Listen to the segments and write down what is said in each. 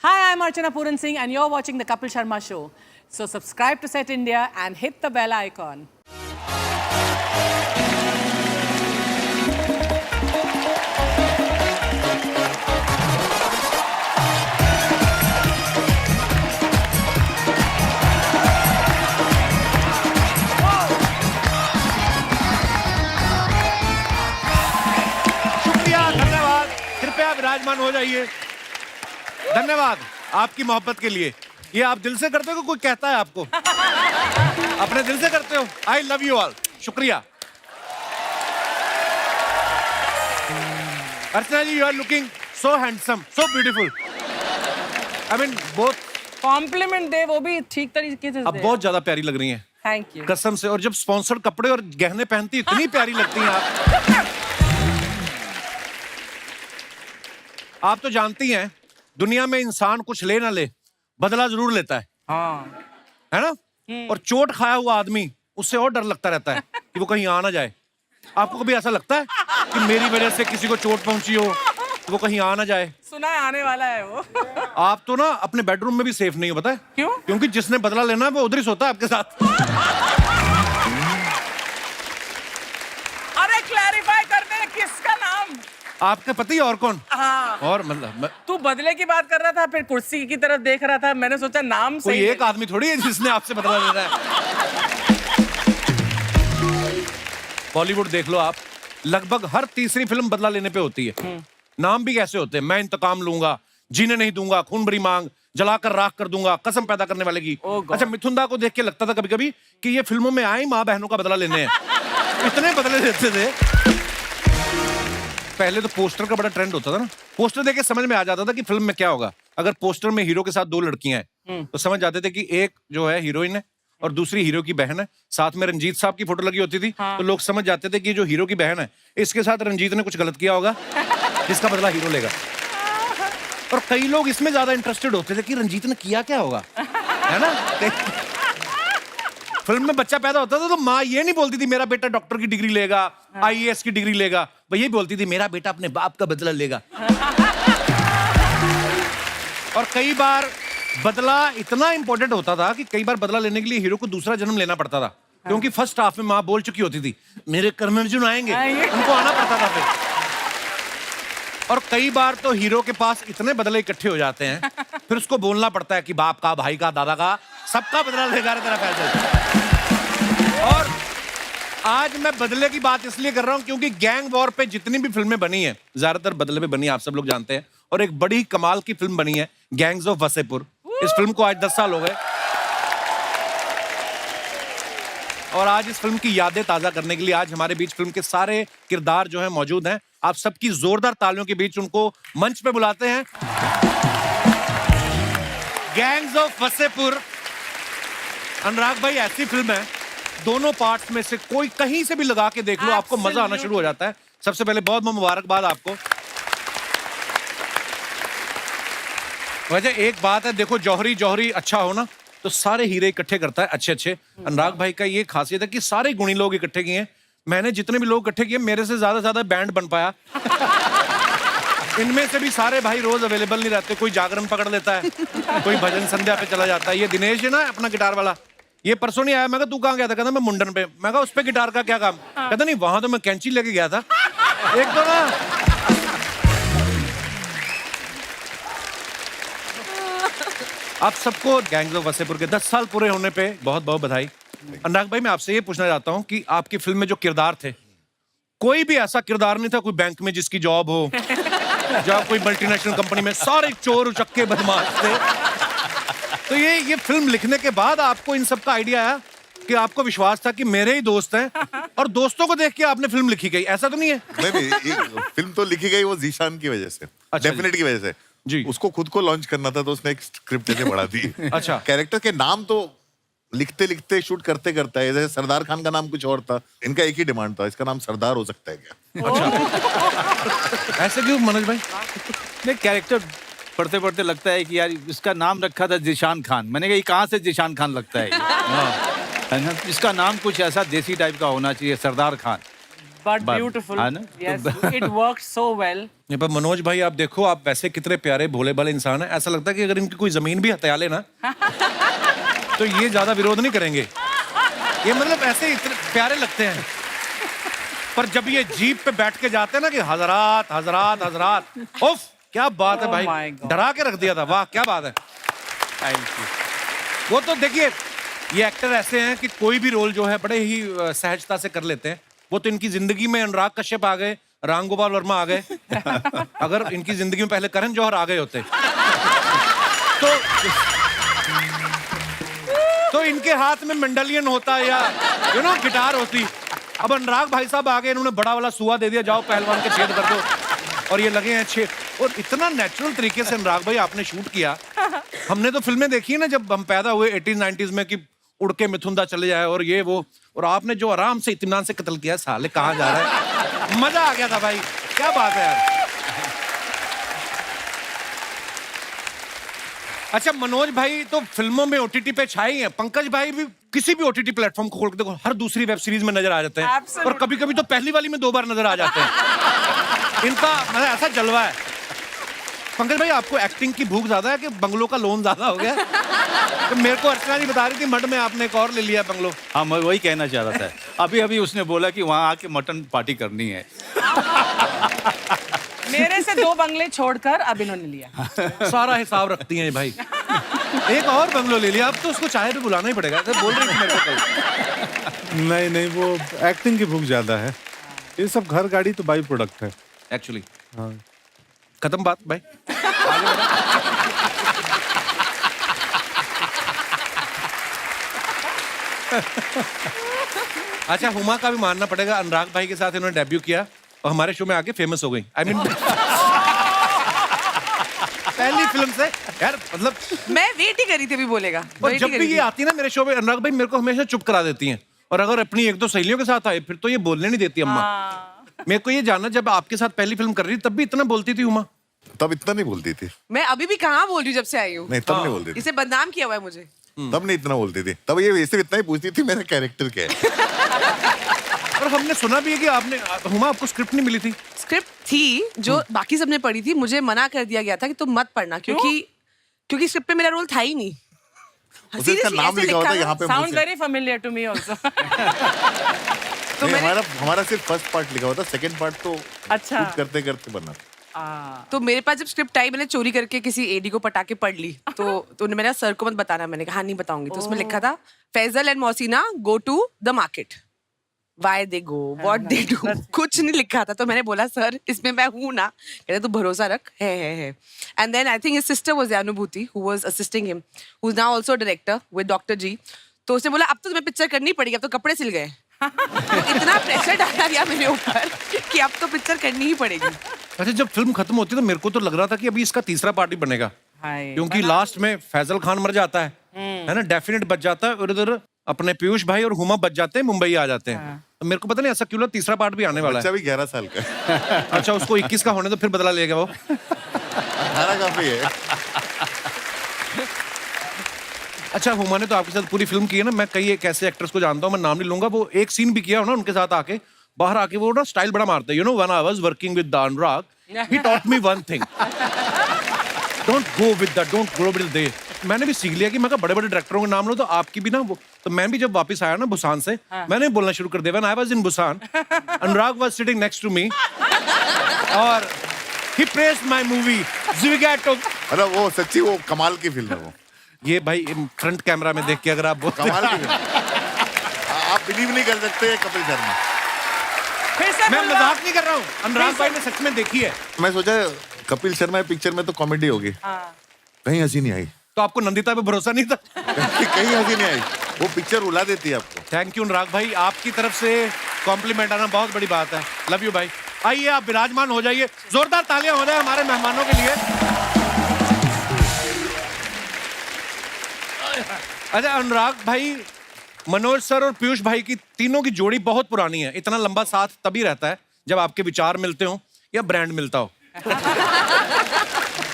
Hi, I'm Archana Puran Singh, and you're watching the Kapil Sharma Show. So subscribe to Set India and hit the bell icon. शुक्रिया, धन्यवाद। कृपया विराजमान हो जाइए। धन्यवाद आपकी मोहब्बत के लिए। ये आप दिल से करते हो कि कोई कहता है आपको? अपने दिल से करते हो। I love you all. शुक्रिया। Archana ji, you are looking so handsome, so beautiful. I mean both. Compliment दे, वो भी ठीक तरीके से अब दे। बहुत ज्यादा प्यारी लग रही हैं। Thank you. कसम से। और जब स्पॉन्सर्ड कपड़े और गहने पहनती इतनी प्यारी लगती हैं आप। आप तो जानती हैं दुनिया में इंसान कुछ ले ना ले, बदला जरूर लेता है। हाँ। है ना? और चोट खाया हुआ आदमी, उससे और डर लगता रहता है कि वो कहीं आ ना जाए। आपको कभी ऐसा लगता है कि मेरी वजह से किसी को चोट पहुंची हो, वो कहीं आ ना जाए? सुना है आने वाला है वो। आप तो ना अपने बेडरूम में भी सेफ नहीं हो, पता है क्यों? क्योंकि जिसने बदला लेना है वो उधर ही सोता है आपके साथ। अरे क्लैरिफाई कर दे, किसका नाम? आपके पति और कौन? हाँ। और मतलब तू बदले की बात कर रहा था, फिर कुर्सी की तरफ देख रहा था। मैंने सोचा नाम कोई सही एक आदमी थोड़ी है जिसने आपसे बदला लेना है। बॉलीवुड देख लो आप, लगभग हर तीसरी फिल्म बदला लेने पे होती है। नाम भी कैसे होते हैं? मैं इंतकाम लूंगा, जीने नहीं दूंगा, खून भरी मांग, जलाकर राख कर दूंगा, कसम पैदा करने वाले की। Oh God। अच्छा, मिथुन दा को देख के लगता था कभी कभी कि ये फिल्मों में आए माँ बहनों का बदला लेने हैं। इतने बदले लेते थे। पहले तो पोस्टर का बड़ा ट्रेंड होता था ना। पोस्टर देख के समझ में आ जाता था कि फिल्म में क्या होगा। अगर पोस्टर में हीरो के साथ दो लड़कियां हैं तो समझ जाते थे कि एक जो है हीरोइन है और दूसरी हीरो की बहन है। साथ में रंजीत साहब की फोटो लगी होती थी। तो लोग समझ जाते थे कि जो हीरो की बहन है इसके साथ रंजीत ने कुछ गलत किया होगा, जिसका बदला हीरो लेगा। और कई लोग इसमें ज्यादा इंटरेस्टेड होते थे कि रंजीत ने किया क्या होगा, है ना? फिल्म में बच्चा पैदा होता था तो माँ ये नहीं बोलती थी मेरा बेटा डॉक्टर की डिग्री लेगा, आईएएस की डिग्री लेगा। वो ये बोलती थी मेरा बेटा अपने बाप का बदला लेगा। और कई बार बदला इतना इंपॉर्टेंट होता था कि कई बार बदला लेने के लिए हीरो को दूसरा जन्म लेना पड़ता था, क्योंकि फर्स्ट हाफ में माँ बोल चुकी होती थी मेरे कर्म अर्जुन आएंगे, उनको आना पड़ता था फिर। और कई बार तो हीरो के पास इतने बदले इकट्ठे हो जाते हैं फिर उसको बोलना पड़ता है कि बाप का, भाई का, दादा का, सबका बदला लेगा तेरा फैसला। और आज मैं बदले की बात इसलिए कर रहा हूं क्योंकि गैंग वॉर पे जितनी भी फिल्में बनी हैं ज्यादातर बदले पे बनी है, आप सब लोग जानते हैं। और एक बड़ी कमाल की फिल्म बनी है गैंग्स ऑफ वसेपुर। इस फिल्म को आज 10 साल हो गए और आज इस फिल्म की यादें ताजा करने के लिए आज हमारे बीच फिल्म के सारे किरदार जो हैं मौजूद हैं। आप सबकी जोरदार तालियों के बीच उनको मंच पे बुलाते हैं। Gangs of Wasseypur. अनुराग भाई, ऐसी फिल्म है दोनों पार्ट्स में से कोई कहीं से भी लगा के देख लो, आपको मजा आना शुरू हो जाता है। सबसे पहले बहुत बहुत मुबारकबाद आपको। वैसे एक बात है, देखो जौहरी जौहरी अच्छा हो ना तो सारे हीरे इकट्ठे करता है अच्छे अच्छे। अनुराग भाई का ये खासियत है कि सारे गुणी लोग इकट्ठे किए हैं। मैंने जितने भी लोग इकट्ठे किए मेरे से ज्यादा बैंड बन पाया। इनमें से भी सारे भाई रोज अवेलेबल नहीं रहते, कोई जागरण पकड़ लेता है, कोई भजन संध्या पे चला जाता है। ये दिनेश है ना अपना गिटार वाला, ये परसों नहीं आया। मैं कहा तू कहाँ गया था? कहता मैं मुंडन पे। मैं कहा उस पे गिटार का क्या काम? कहता नहीं वहां तो मैं कैंची लेके गया था। एक तो ना आप सबको गैंग्स ऑफ वसेपुर के 10 साल पूरे होने पे बहुत बहुत बधाई। अनुराग भाई, मैं आपसे ये पूछना चाहता हूँ कि आपकी फिल्म में जो किरदार थे, कोई भी ऐसा किरदार नहीं था कोई बैंक में जिसकी जॉब हो या कोई मल्टीनेशनल कंपनी में, सारे चोर उचक्के बदमाश थे। तो ये फिल्म लिखने के बाद आपको इन सब का आइडिया आया कि आपको विश्वास था कि मेरे ही दोस्त हैं और दोस्तों को देख के आपने फिल्म लिखी गई, ऐसा तो नहीं है? नहीं, फिल्म तो लिखी गई वो जीशान की वजह से, डेफिनेट की वजह से जी। उसको खुद को लॉन्च करना था तो उसने एक स्क्रिप्ट लेके बढ़ा दी। अच्छा। कैरेक्टर के नाम तो लिखते लिखते शूट करते करता है। जैसे सरदार खान का नाम कुछ और था, इनका एक ही डिमांड था, इसका नाम सरदार हो सकता है क्या? अच्छा। ऐसे क्यों मनोज भाई? नहीं, कैरेक्टर पढ़ते पढ़ते लगता है कि यार इसका नाम रखा था जिशान खान। मैंने कहा ये कहाँ से जिशान खान लगता है? है ना? इसका नाम कुछ ऐसा देसी टाइप का होना चाहिए, सरदार खान। but beautiful. हाँ ना? Yes, it worked so well. नहीं, पर मनोज भाई आप देखो, आप वैसे कितने प्यारे भोले भाले इंसान हैं, ऐसा लगता है कि अगर इनकी कोई जमीन भी हत्या ले ना तो ये ज्यादा विरोध नहीं करेंगे। ये मतलब ऐसे इतने प्यारे लगते हैं, पर जब ये जीप पे बैठ के जाते हैं ना कि हजरात हजरात हजरात, उफ क्या बात है Oh भाई, my God. डरा के रख दिया था। वाह क्या बात है। Thank you. वो तो देखिए, ये एक्टर ऐसे हैं कि कोई भी रोल जो है बड़े ही सहजता से कर लेते हैं। वो तो इनकी जिंदगी में अनुराग कश्यप आ गए, रामगोपाल वर्मा आ गए। अगर इनकी जिंदगी में पहले करण जौहर आ गए होते तो इनके हाथ में मंडलियन होता या गिटार होती। अब अनुराग भाई साहब आ गए, इन्होंने बड़ा वाला सुआ दे दिया, जाओ पहलवान के छेद कर दो, और ये लगे हैं छेद। और इतना नेचुरल तरीके से अनुराग भाई आपने शूट किया। हमने तो फिल्में देखी है ना जब हम पैदा हुए 80s-90s में, कि उड़ के मिथुंदा चले जाए और ये वो, और आपने जो आराम से इत्मीनान से कत्ल किया, साले कहाँ जा रहा है। मजा आ गया था भाई, क्या बात है यार। अच्छा मनोज भाई तो फिल्मों में ओटीटी पे छाए ही हैं, पंकज भाई भी किसी भी ओटीटी प्लेटफॉर्म को खोल के देखो, हर दूसरी वेब सीरीज में नजर आ जाते हैं। Absolutely. और कभी कभी तो पहली वाली में 2 बार नजर आ जाते हैं। इनका मतलब ऐसा जलवा है। पंकज भाई आपको एक्टिंग की भूख ज्यादा है कि बंगलों का लोन ज्यादा हो गया? तो मेरे को अर्चना जी बता रही थी मड में आपने एक और ले लिया बंगलो। हाँ, मैं वही कहना चाह रहा था। अभी अभी उसने बोला कि वहाँ आके मटन पार्टी करनी है। मेरे से 2 बंगले छोड़कर अब इन्होंने लिया। सारा हिसाब रखती हैं ये भाई। एक और बंगलो ले लिया, अब तो उसको चाहे तो बुलाना ही पड़ेगा। तो बोल रही थी मेरे को कल। नहीं नहीं, वो एक्टिंग की भूख ज्यादा है। ये सब घर गाड़ी तो बाई प्रोडक्ट है एक्चुअली। हाँ। खत्म बात भाई। अच्छा हुमा का भी मानना पड़ेगा, अनुराग भाई के साथ इन्होंने डेब्यू किया और हमारे शो में आके फेमस हो गई। आई मीन पहली फिल्म से यार, मतलब मैं वेट ही करी थी, अभी बोलेगा। और वेट जब ही करी भी ये थी। आती है ना मेरे शो में, अनुराग भाई मेरे को हमेशा चुप करा देती हैं, और अगर अपनी 1-2 सहेलियों के साथ आए फिर तो ये बोलने नहीं देती अम्मा। मेरे को ये जानना, जब आपके साथ पहली फिल्म कर रही थी तब भी इतना बोलती थी उमा? तब इतना नहीं बोलती थी। मैं अभी भी कहाँ बोल रही हूँ जब से आई हूँ। नहीं तब नहीं बोलती थी। इसे बदनाम किया हुआ है मुझे। तब नहीं इतना बोलती थी। तब ये वैसे इतना ही पूछती थी मेरा कैरेक्टर क्या है। और हमने सुना भी है कि आपने, हुमा आपको स्क्रिप्ट नहीं मिली थी? स्क्रिप्ट थी जो बाकी सबने पढ़ी थी, मुझे मना कर दिया गया था कि तुम मत पढ़ना, क्योंकि स्क्रिप्ट पे मेरा रोल था ही नहीं। उसने इसका नाम लिखा होता है यहाँ पे मुंह Sound से। very familiar to me also. तो नहीं, मैंने हमारा सिर्फ फर्स्ट पार्ट लिखा होता, सेकंड पार्ट तो अच्छा। शूट करते करते बना। तो मेरे पास जब स्क्रिप्ट आई, मैंने चोरी करके किसी एडी को पटा के पढ़ ली। तो उन्होंने मेरा सर को मत बताना, मैंने कहा हाँ नहीं बताऊंगी। तो उसमें लिखा था Faizal and Mausina go to the market, why they go, what they do, कुछ नहीं लिखा था। तो मैंने बोला सर इसमें मैं हूँ ना? कहते तू भरोसा रख, है। And then I think his sister was Anubhuti, who was assisting him, who is now also director with doctor ji. तो उसने बोला अब तो तुम्हें पिक्चर करनी पड़ेगी, अब तो कपड़े सिल गए। तो इतना प्रेशर डाला गया मेरे ऊपर कि अब तो पिक्चर करनी ही पड़ेगी। अच्छा जब फिल्म खत्म होती है तो मेरे को तो लग रहा था कि अभी इसका तीसरा पार्ट भी बनेगा, हाय। क्योंकि लास्ट में फैजल खान मर जाता है ना, डेफिनेट बच जाता है, और उधर अपने पीयूष भाई और हुमा बच जाते हैं, मुंबई आ जाते हैं। तो मेरे को पता नहीं ऐसा क्यों लगा तीसरा पार्ट भी आने वाला बच्चा है। भी 11 साल का है। अच्छा उसको 21 का होने तो फिर बदला लेगा वो। 18 काफी है। अच्छा हुमा ने तो आपके साथ पूरी फिल्म की है ना, मैं कई एक ऐसे एक्टर्स को जानता हूँ, मैं नाम नहीं लूंगा, वो एक सीन भी किया हो ना उनके साथ आके, बाहर आके वो ना स्टाइल बड़ा मारते हैं। You know when I was working with Anurag, he taught me one thing, don't go with that, don't go with they. मैंने भी सीख लिया कि मैं बड़े बड़े डायरेक्टरों के नाम लो तो आपकी भी ना वो। तो मैं भी जब वापस आया ना बुसान से, मैंने बोलना शुरू कर दिया, when I was in Busan Anurag was sitting next to me और he praised my movie Zwigato. मतलब वो सच्ची वो कमाल की फिल्म है वो। ये भाई फ्रंट कैमरा में देख के अगर आप बोलते कमाल की फिल्म। आप बिलीव नहीं कर सकते कपिल शर्मा। फिर से मैं बोल लो। मजाक नहीं कर रहा हूँ, अनुराग भाई ने सच में देखी है। मैं सोचा कपिल शर्मा पिक्चर में तो कॉमेडी होगी, कहीं हंसी नहीं आई। तो आपको नंदिता पे भरोसा नहीं था? कहीं हंसी नहीं आई। वो पिक्चर रुला देती है आपको। थैंक यू अनुराग भाई, आपकी तरफ से कॉम्प्लीमेंट आना बहुत बड़ी बात है। लव यू भाई। आइए आप विराजमान हो जाइए, जोरदार तालियां हो जाए हमारे मेहमानों के लिए। अच्छा अनुराग भाई, मनोज सर और पीयूष भाई की तीनों की जोड़ी बहुत पुरानी है। इतना लंबा साथ तभी रहता है जब आपके विचार मिलते हो या ब्रांड मिलता हो।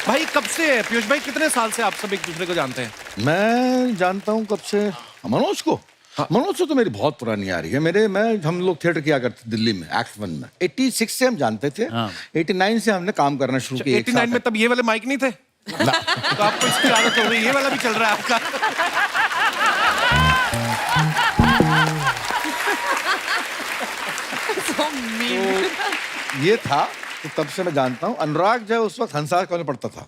भाई कब से है पीयूष भाई, कितने साल से आप सब एक दूसरे को जानते हैं? मैं जानता हूँ कब से मनोज को। मनोज से तो मेरी बहुत पुरानी आ रही है। हम लोग थिएटर किया करते दिल्ली में, एक्ट 1 में। 86 से हम जानते थे, 89 से हमने काम करना शुरू किया। 89 में तब ये वाले माइक नहीं थे? तो आपको इसकी आदत हो गई, ये वाला भी चल रहा है आपका। तो ये था, तो तब से मैं जानता हूँ। अनुराग जो उस वक्त हंसा कॉलेज पढ़ता था,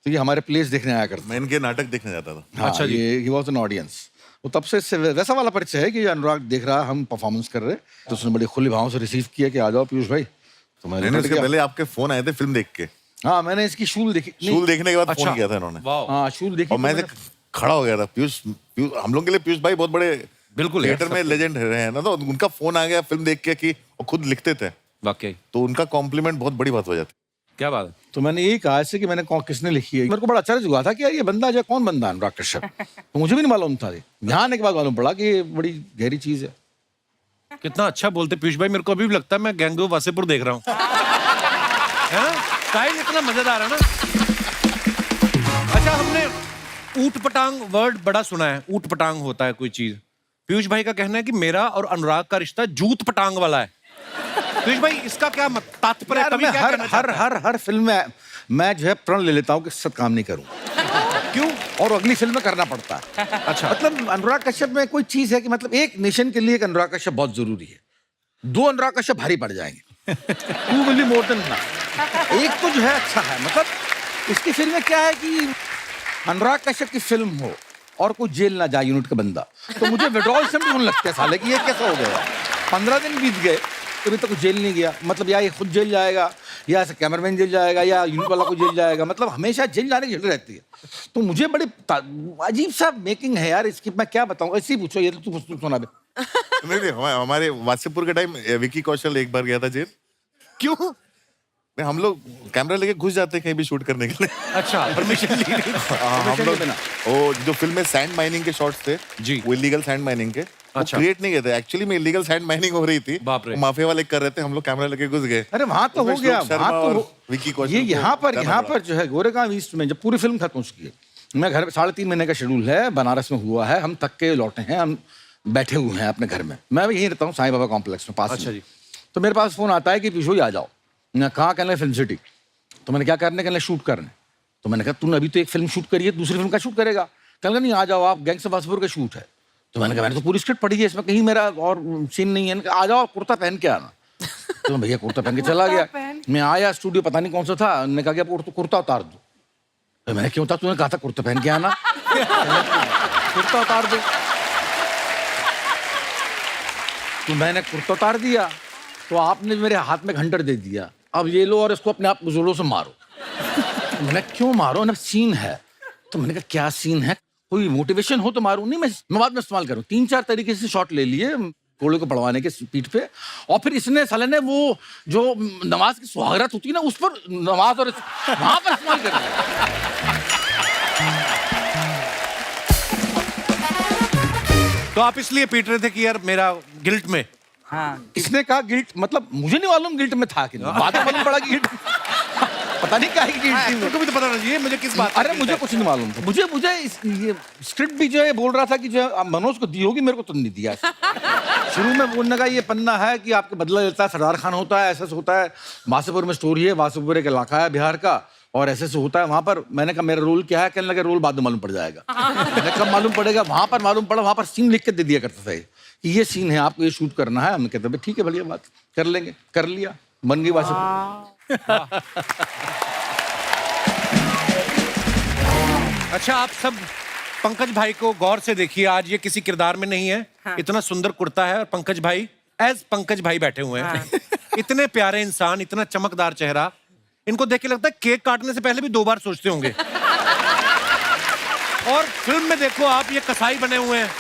तो ये हमारे प्लेस देखने आया करता। मैं इनके नाटक देखने जाता था। हाँ, अच्छा जी। ये ही वॉज एन ऑडियंस। तो तब से इससे वैसा वाला परिचय है कि अनुराग देख रहा, हम परफॉर्मेंस कर रहे, तो उसने बड़े खुले भाव से रिसीव किया कि आ जाओ पीयूष भाई। तो मैंने इसके पहले आपके फोन आए थे फिल्म देख के। हाँ, मैंने इसकी शूल देखी। शूल देखने के बाद अच्छा। फोन किया था इन्होंने। हाँ, शूल देखी। और मैं तो ऐसे खड़ा हो गया था। पीयूष हम लोग के लिए पीयूष भाई बहुत बड़े बिल्कुल थिएटर में लेजेंड रहे हैं ना, तो उनका फोन आ गया फिल्म देख के कि वो खुद लिखते थे, वाकई तो उनका कॉम्प्लीमेंट बहुत बड़ी बात हो जाती। क्या बात है। तो मैंने यही कहा ऐसे कि मैंने किसने लिखी है। मेरे को बड़ा आश्चर्य हुआ था कि यार ये बंदा जो कौन बंदा है अनुराग कश्यप। तो मुझे भी नहीं मालूम था। यहाँ आने के बाद मालूम पड़ा कि ये बड़ी गहरी चीज है। कितना अच्छा बोलते पीयूष भाई, मेरे को अभी भी लगता है मैं गैंग ऑफ वासेपुर देख रहा हूँ। है ना? स्टाइल इतना मजेदार है ना। अच्छा, हमने ऊट पटांग वर्ड बड़ा सुना है। ऊट पटांग होता है कोई चीज। पीयूष भाई का कहना है कि मेरा और अनुराग का रिश्ता जूत पटांग वाला है। पीयूष भाई, इसका क्या तात्पर्य? यार, कभी मैं क्या कहना चाहते हैं? हर फिल्म में मैं जो है प्रण ले लेता हूँ कि सत काम नहीं करूँ। क्यों? और अगली फिल्म में करना पड़ता है। अच्छा, मतलब अनुराग कश्यप में कोई चीज है कि मतलब एक नेशन के लिए एक अनुराग कश्यप बहुत जरूरी है। 2 अनुराग कश्यप भारी पड़ जाएंगे। 2 will be more than enough। एक तो जो है अच्छा है, मतलब इसकी फिल्म में क्या है कि अनुराग कश्यप की फिल्म हो और कोई जेल ना जाए यूनिट का बंदा, तो मुझे विड्रॉल से भी होने लगता है साले कि ये कैसा हो गया। 15 दिन बीत गए, अभी तक जेल नहीं गया। मतलब या ये खुद जेल जाएगा, या ऐसा कैमरामैन जेल जाएगा, या यूनिट वाला को जेल जाएगा। मतलब हमेशा जेल जाने की झगड़ रहती है। तो मुझे बड़ी अजीब सा मेकिंग है यार इसकी। मैं क्या बताऊं, ऐसे ही पूछो। ये तो तू सुना दे। नहीं, हमारे वासेपुर के टाइम विकी कौशल एक बार गया था जेल। क्यों? नहीं, हम लोग कैमरा लेके घुस जाते हैं कहीं भी शूट करने के लिए। अच्छा, परमिशन ली नहीं। हम लोग वो जो फिल्म में सैंड माइनिंग के शॉट्स थे जी, वो इलीगल सैंड माइनिंग के अच्छा, क्रिएट नहीं किए थे। एक्चुअली में इलीगल सैंड माइनिंग हो रही थी, बाप रे। माफिया वाले कर रहे थे, हम लोग कैमरा लेके घुस गए। अरे वहां तो हो गया, वहां तो विकी कौशल ये यहाँ पर जो है गोरेगांव ईस्ट में जब पूरी फिल्म खत्म हो चुकी है, मैं घर में 3.5 महीने का शेड्यूल है, बनारस में हुआ है, हम थक के लौटे हैं, हम बैठे हुए हैं अपने घर में। मैं भी यहीं रहता हूँ साईं बाबा कॉम्प्लेक्स में पास। अच्छा जी। तो मेरे पास फोन आता है कि पीछू आ जाओ। मैं कहाँ? कहने फिल्म सिटी। तो मैंने क्या करने? कहने शूट करने। तो मैंने कहा तूने अभी तो एक फिल्म शूट करी है, दूसरी फिल्म का शूट करेगा? कहने नहीं, आ जाओ आप, गैंग्स ऑफ वासेपुर का शूट है। तो मैंने कहा मैंने तो पूरी स्क्रिप्ट पढ़ी है, इसमें कहीं मेरा और सीन नहीं है। आ जाओ, कुर्ता पहन के आना। तो मैं भैया कुर्ता पहन के चला गया। मैं आया स्टूडियो, पता नहीं कौन सा था, उन्होंने कहा कि आप कुर्ता उतार दो। तो मैंने क्यों? तूने कहा था कुर्ता पहन के आना। कुर्ता उतार दो। तो मैंने कुर्ता उतार दिया, तो आपने मेरे हाथ में घंटर दे दिया, अब ये लो और इसको अपने आप जोरों से मारो। तो मैंने क्यों मारो ना, सीन है। तो मैंने कहा क्या सीन है? कोई मोटिवेशन हो तो मारूं। नहीं, मैं बाद में इस्तेमाल करूं। 3-4 तरीके से शॉट ले लिए घोड़े को पड़वाने के पीठ पे, और फिर इसने साले ने वो जो नमाज की सुहागरात होती है ना, उस पर नमाज और वहां पर इस्तेमाल कर दिया। तो आप इसलिए पीट रहे थे कि यार मेरा गिल्ट में। हाँ, इसने कहा गिल्ट, मतलब मुझे नहीं मालूम गिल्ट में था कि नहीं। बाद में मालूम पड़ा कि गिल्ट पता नहीं क्या है गिल्ट थी। मेरे को भी तो पता नहीं मुझे किस बात। अरे मुझे कुछ नहीं मालूम था। मुझे ये स्क्रिप्ट भी जो है बोल रहा था कि जो मनोज को दी होगी, मेरे को तो नहीं दिया। शुरू में बोलने का ये पन्ना है कि आपके बदला लेता है, सरदार खान होता है, ऐसा होता है। वासेपुर में स्टोरी है, वासेपुर एक इलाका है बिहार का, और ऐसे होता है वहां पर। मैंने कहा मेरा रोल क्या है? कहने लगा रोल बाद में मालूम पड़ जाएगा। मैंने कब मालूम पड़ेगा? वहां पर मालूम पड़ा। वहां पर सीन लिख के दे दिया करता था कि ये सीन है, आपको ये शूट करना है। हमने कहते ठीक है, बढ़िया बात, कर लेंगे। कर लिया, बन गई वासेपुर। अच्छा, आप सब पंकज भाई को गौर से देखिए। आज ये किसी किरदार में नहीं है। हाँ। इतना सुंदर कुर्ता है, और पंकज भाई एज पंकज भाई बैठे हुए हैं। हाँ। इतने प्यारे इंसान, इतना चमकदार चेहरा। इनको देख के लगता है केक काटने से पहले भी 2 बार सोचते होंगे। और फिल्म में देखो आप, ये कसाई बने हुए हैं,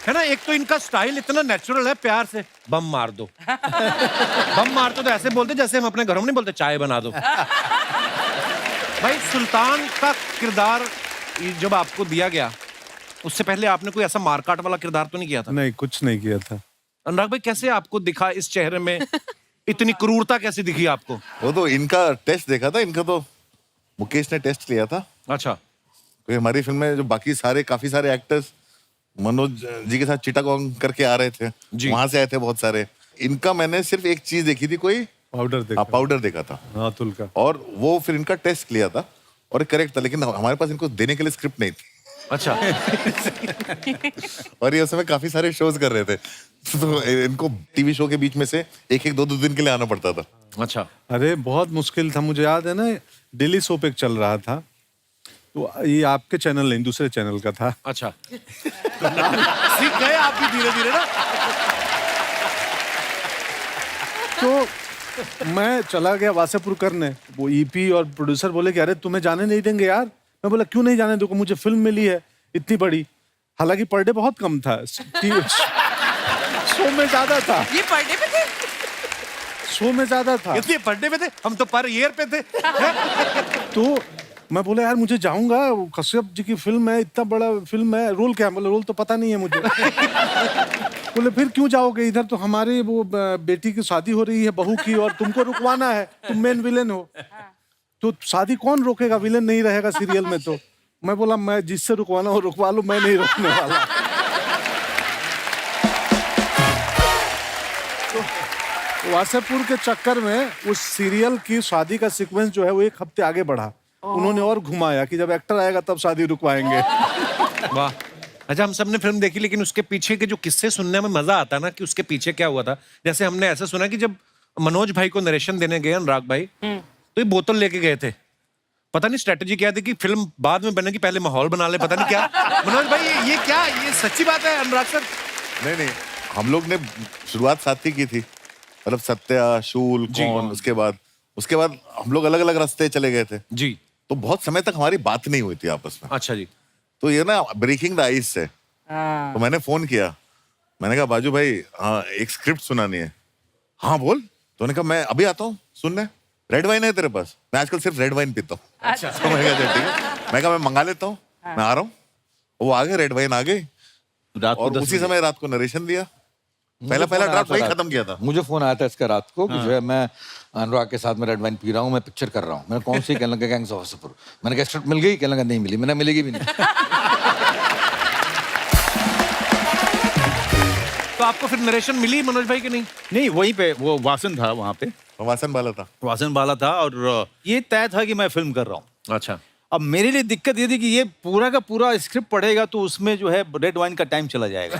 है ना। एक तो इनका स्टाइल इतना नेचुरल है, प्यार से बम मार दो। बम मार दो तो ऐसे बोलते जैसे हम अपने घरों में नहीं बोलते चाय बना दो। भाई, सुल्तान का किरदार जब आपको दिया गया, उससे पहले आपने कोई ऐसा मारकाट वाला किरदार तो नहीं किया था? नहीं, कुछ नहीं किया था। अनुराग भाई, कैसे आपको दिखा इस चेहरे में इतनी क्रूरता कैसे दिखी आपको? वो तो इनका टेस्ट देखा था। इनका तो मुकेश ने टेस्ट लिया था। अच्छा। तो हमारी फिल्म में जो बाकी काफी सारे एक्टर्स मनोज जी के साथ चिटागोंग करके आ रहे थे, वहां से आए थे बहुत सारे। इनका मैंने सिर्फ एक चीज देखी थी, कोई पाउडर देखा। पाउडर देखा था, हाँ, अतुल का। और वो फिर इनका टेस्ट लिया था और करेक्ट था, लेकिन हमारे पास इनको देने के लिए स्क्रिप्ट नहीं थी। अच्छा। और ये उस समय काफी सारे शोज कर रहे थे, तो इनको टीवी शो के बीच में से एक एक दो दो दिन के लिए आना पड़ता था। अच्छा। अरे बहुत मुश्किल था, मुझे याद है ना, डेली सोप एक चल रहा था, तो ये आपके चैनल नहीं, दूसरे चैनल का था। अच्छा। सीख गए आप भी धीरे धीरे ना। तो मैं चला गया वासेपुर करने, वो ईपी और प्रोड्यूसर बोले कि अरे तुम्हें जाने नहीं देंगे यार। मैं बोला क्यों नहीं जाने दूंगा, मुझे फिल्म मिली है इतनी बड़ी, हालांकि पर डे बहुत कम था, शो में ज्यादा था, ये पर डे पे थे, शो में ज्यादा था। इसलिए पढ़ने पे थे, हम तो पर ईयर पे थे। तो मैं बोला यार मुझे जाऊंगा, कश्यप जी की फिल्म है, इतना बड़ा फिल्म है, रोल क्या है? बोले रोल तो पता नहीं है मुझे। बोले फिर क्यों जाओगे, इधर तो हमारे वो बेटी की शादी हो रही है बहू की, और तुमको रुकवाना है, तुम मेन विलेन हो, तो शादी कौन रोकेगा, विलेन नहीं रहेगा सीरियल में। तो मैं बोला मैं जिससे रुकवाना हो रुकवा लो, मैं नहीं रोकने वाला। तो वासेपुर के चक्कर में उस सीरियल की शादी का सीक्वेंस जो है वो एक हफ्ते आगे बढ़ा। उन्होंने और घुमाया कि जब एक्टर आएगा तब शादी रुकवाएंगे। वाह। अच्छा, हम सबने फिल्म देखी, लेकिन उसके पीछे के जो किस्से सुनने में मजा आता ना कि उसके पीछे क्या हुआ था। जैसे हमने ऐसा सुना कि जब मनोज भाई को नरेशन देने गए अनुराग भाई, तो ये बोतल लेके गए थे, पता नहीं स्ट्रेटेजी क्या थी कि फिल्म बाद में बनेगी, पहले माहौल बना ले, पता नहीं क्या। मनोज भाई ये क्या, ये सच्ची बात है अनुराग सर? नहीं, हम लोग ने शुरुआत साथ ही की थी, मतलब सत्या, शूल, कौन, उसके बाद हम लोग अलग अलग रास्ते चले गए थे जी। तो बहुत समय तक हमारी बात नहीं हुई थी आपस में। अच्छा जी। तो ये ना ब्रेकिंग द आइस है। तो मैंने फोन किया, मैंने कहा बाजू भाई, हाँ एक स्क्रिप्ट सुनानी है। हाँ बोल। तो उन्होंने कहा मैं अभी आता हूँ सुनने, रेड वाइन है तेरे पास? मैं आजकल सिर्फ रेड वाइन पीता हूँ। अच्छा। तो मैंने कहा ठीक है, मैं कहा मैं मंगा लेता हूँ, मैं आ रहा हूँ। वो आ गए, रेड वाइन आ गई, और उसी समय रात को नरेशन दिया। पहला ड्राफ्ट वही खत्म किया था। मुझे फोन आया था इसका रात को कि जो है मैं अनुराग के साथ में रेड वाइन पी रहा हूँ, मैं पिक्चर कर रहा हूँ। मैंने कौन सी? कहने लगा गैंग्स ऑफ वासेपुर। मैंने कहा स्क्रिप्ट मिल गई? कहने लगा नहीं मिली। मैंने मिलेगी भी नहीं। तो आपको फिर नरेशन मिली मनोज भाई की? नहीं, वहीं पे वो वासन था, वहाँ पे वासन वाला था, और ये तय था कि मैं फिल्म कर रहा हूँ। अच्छा। अब मेरे लिए दिक्कत ये थी कि ये पूरा का पूरा स्क्रिप्ट पढ़ेगा तो उसमें जो है रेड वाइन का टाइम चला जाएगा।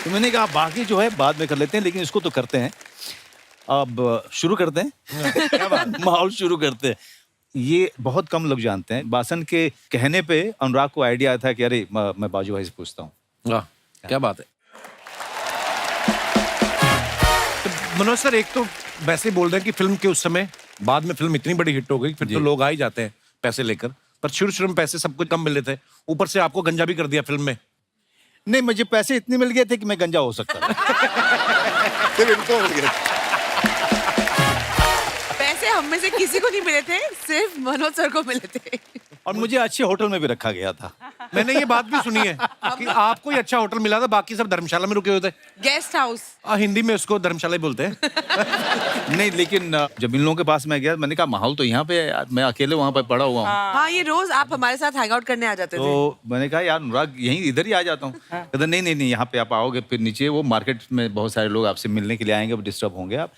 तो मैंने कहा बाकी जो है बाद में कर लेते हैं, लेकिन इसको तो करते हैं। अब शुरू करते हैं। माहौल शुरू करते हैं। ये बहुत कम लोग जानते हैं, वासन के कहने पे अनुराग को आइडिया आया था कि अरे मैं बाजू भाई से पूछता हूँ। वाह, क्या बात है। तो मनोज सर, एक तो वैसे ही बोल रहे हैं कि फिल्म के उस समय, बाद में फिल्म इतनी बड़ी हिट हो गई, फिर तो लोग आ ही जाते हैं पैसे लेकर, पर शुरू में पैसे सब कुछ कम मिल रहे थे, ऊपर से आपको गंजा भी कर दिया फिल्म में। नहीं, मुझे पैसे इतने मिल गए थे कि मैं गंजा हो सकता था। फिर इनको मिल गया। पैसे हम में से किसी को नहीं मिले थे, सिर्फ मनोज सर को मिले थे। और मुझे अच्छे होटल में भी रखा गया था। मैंने ये बात भी सुनी है कि आपको ही अच्छा होटल मिला था, बाकी सब धर्मशाला में रुके हुए थे। गेस्ट हाउस, हिंदी में उसको धर्मशाला ही बोलते हैं। नहीं, लेकिन जब इन लोगों के पास मैं गया, मैंने कहा माहौल तो यहाँ पे है यार, मैं अकेले वहाँ पे पड़ा हुआ हूँ। हाँ, ये रोज आप हमारे साथ हैंग आउट करने आ जाते थे। तो मैंने कहा यार अनुराग यहीं इधर ही आ जाता हूँ। कहता नहीं, यहाँ पे आप आओगे, फिर नीचे वो मार्केट में बहुत सारे लोग आपसे मिलने के लिए आएंगे, वो डिस्टर्ब होंगे आप।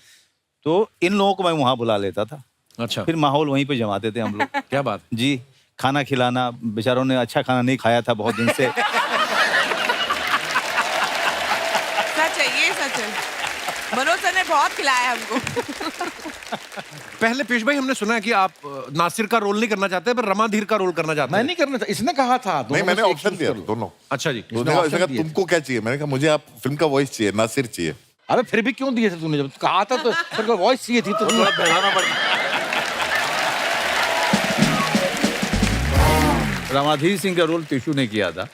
तो इन लोगों को मैं वहाँ बुला लेता था। अच्छा। फिर माहौल वहीं पे जमाते थे हम लोग। क्या बात जी। खाना खिलाना, बेचारों ने अच्छा खाना नहीं खाया था बहुत दिन से। सच है, ये सच है। मनोज सर ने बहुत खिलाया हमको। पहले पेश भाई, हमने सुना है कि आप नासिर का रोल नहीं करना चाहते, पर रमाधीर का रोल करना चाहते मैं हैं। नहीं करना था, इसने कहा था। नहीं, मैंने ऑप्शन दिया दोनों। अच्छा जी। उसने कहा तुमको क्या चाहिए? मैंने कहा मुझे आप फिल्म का वॉइस चाहिए, नासिर चाहिए। अरे फिर भी क्यों दिए थे तूने? जब कहा था तो वॉइस चाहिए थी तो बढ़ाना पड़ता। रामाधीर सिंह का रोल टिशू ने किया था,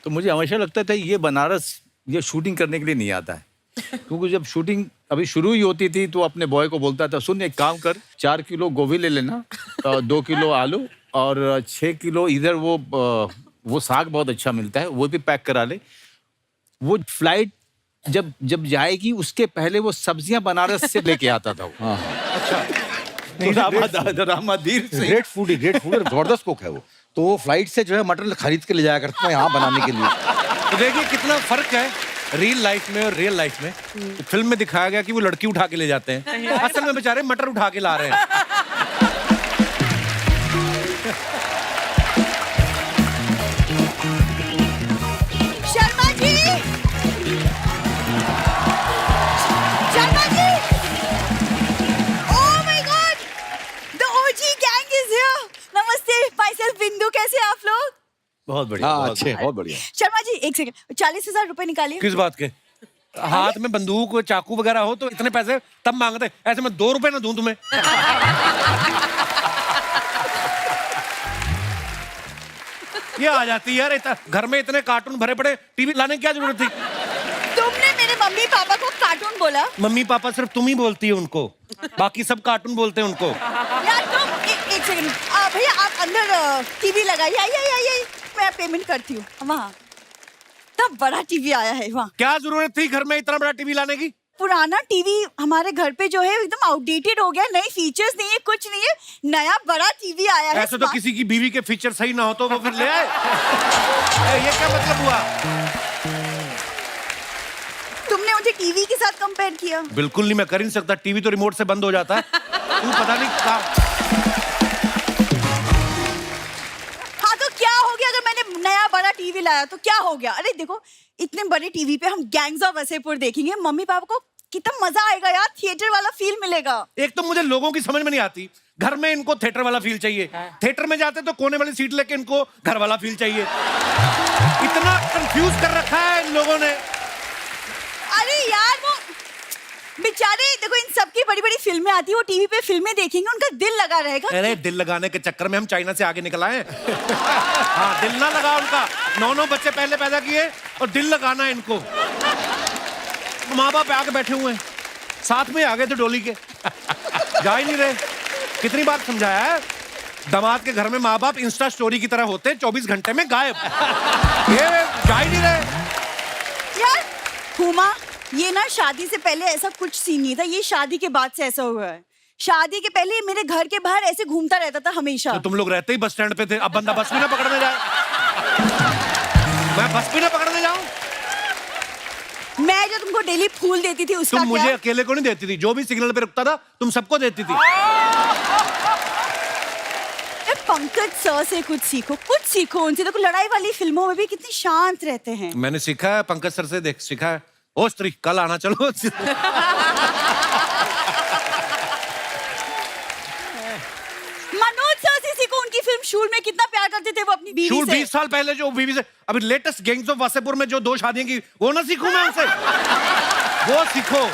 तो मुझे हमेशा लगता था ये बनारस ये शूटिंग करने के लिए नहीं आता है, क्योंकि जब शूटिंग अभी शुरू ही होती थी तो अपने बॉय को बोलता था, सुन एक काम कर, 4 किलो गोभी ले लेना, 2 किलो आलू और 6 किलो इधर वो साग बहुत अच्छा मिलता है, वो भी पैक करा ले। वो फ्लाइट जब जाएगी उसके पहले वो सब्जियां बनारस से लेके आता था वो। अच्छा। रामाधीर सिंह ग्रेट फूड, जबरदस्त कुक है वो। तो वो फ्लाइट से जो है मटर खरीद के ले जाया करते हैं यहाँ बनाने के लिए। तो देखिए कितना फर्क है रियल लाइफ में और रियल लाइफ में। तो फिल्म में दिखाया गया कि वो लड़की उठा के ले जाते हैं, असल में बेचारे मटर उठा के ला रहे हैं। Sharma ji, Sharma ji, oh my god, the OG gang is here. नमस्ते, माय सेल्फ बिंदु, कैसे हैं आप लोग? बहुत बढ़िया, हाँ बहुत अच्छे, बहुत बढ़िया। शर्मा जी एक सेकंड, 40,000 रुपए निकालिए। किस बात के? हाथ में बंदूक चाकू वगैरह हो तो इतने पैसे तब मांगते, ऐसे मैं 2 रुपए ना दूं तुम्हें। ये आ जाती है यार, घर में इतने कार्टून भरे पड़े, टीवी लाने की क्या जरूरत थी? तुमने मेरे मम्मी पापा को कार्टून बोला? मम्मी पापा सिर्फ तुम ही बोलती है उनको, बाकी सब कार्टून बोलते हैं उनको। यार तुम एक सेकंड भैया, आप अंदर टीवी लगाइए, आइए, मैं पेमेंट करती हूँ। वहाँ तब बड़ा टीवी आया है वहाँ। क्या जरूरत थी घर में इतना बड़ा टीवी लाने की? पुराना टीवी हमारे घर पे जो है एकदम आउटडेटेड हो गया, नए फीचर्स नहीं है, कुछ नहीं है, नया बड़ा टीवी आया है। ऐसे तो किसी की बीवी के फीचर सही ना हो तो वो फिर ले आए। ये क्या मतलब हुआ? तुमने मुझे टीवी के साथ कंपेयर किया। बिल्कुल नहीं, मैं कर ही नहीं सकता, टीवी तो रिमोट से बंद हो जाता है। तू पता नहीं कहाँ। हाँ तो क्या हो गया अगर मैंने नया बड़ा टीवी लाया तो क्या हो गया? अरे देखो, इतने बड़े टीवी पे हम गैंग्स ऑफ वसेपुर देखेंगे, मम्मी पापा को कितना मजा आएगा यार, थिएटर वाला फील मिलेगा। एक तो मुझे लोगों की समझ में नहीं आती, घर में इनको थिएटर वाला फील चाहिए, थिएटर में जाते तो कोने वाली सीट लेके इनको घर वाला फील चाहिए। इतना कंफ्यूज कर रखा है इन लोगों ने। अरे यार वो बेचारे, देखो इन सबकी बड़ी बड़ी फिल्में आती है, वो टीवी पे फिल्में देखेंगे, उनका दिल लगा रहेगा। अरे दिल लगाने के चक्कर में हम चाइना से आगे निकल आए। हाँ, दिल ना लगा उनका, 9 बच्चे पहले पैदा किए और दिल लगाना है इनको। माँ बाप आके बैठे हुए हैं, साथ में आ गए थे डोली के, जा ही नहीं रहे। कितनी बार समझाया है, दामाद के घर में माँ बाप इंस्टा स्टोरी की तरह होते, 24 घंटे में गायब। ये जा ही नहीं रहे यार। हुमा, ये ना शादी से पहले ऐसा कुछ सीन नहीं था, ये शादी के बाद से ऐसा हुआ है। शादी के पहले मेरे घर के बाहर ऐसे घूमता रहता था हमेशा। तो तुम लोग रहते ही बस स्टैंड पे थे, अब बंदा बस भी ना पकड़ने जाए। मैं बस भी ना पकड़ने जाऊं? मैं जो तुमको डेली फूल देती थी उसका तुम मुझे क्या? अकेले को नहीं देती थी, जो भी सिग्नल पे रुकता था तुम सबको देती थी। पंकज सर से कुछ सीखो उनसे। देखो लड़ाई वाली फिल्मों में भी कितने शांत रहते हैं। मैंने सीखा है पंकज सर से, देख सीखा है। ओ स्त्री, कल आना चलो। मनोज सर से सीखो, उनकी फिल्म शूल में कितना प्यार करते थे वो अपनी बीवी शूल से। 20 साल पहले जो बीवी से, अभी लेटेस्ट गैंग्स ऑफ वासेपुर में जो 2 शादियां की, वो ना सीखूं मैं उनसे? वो सीखो।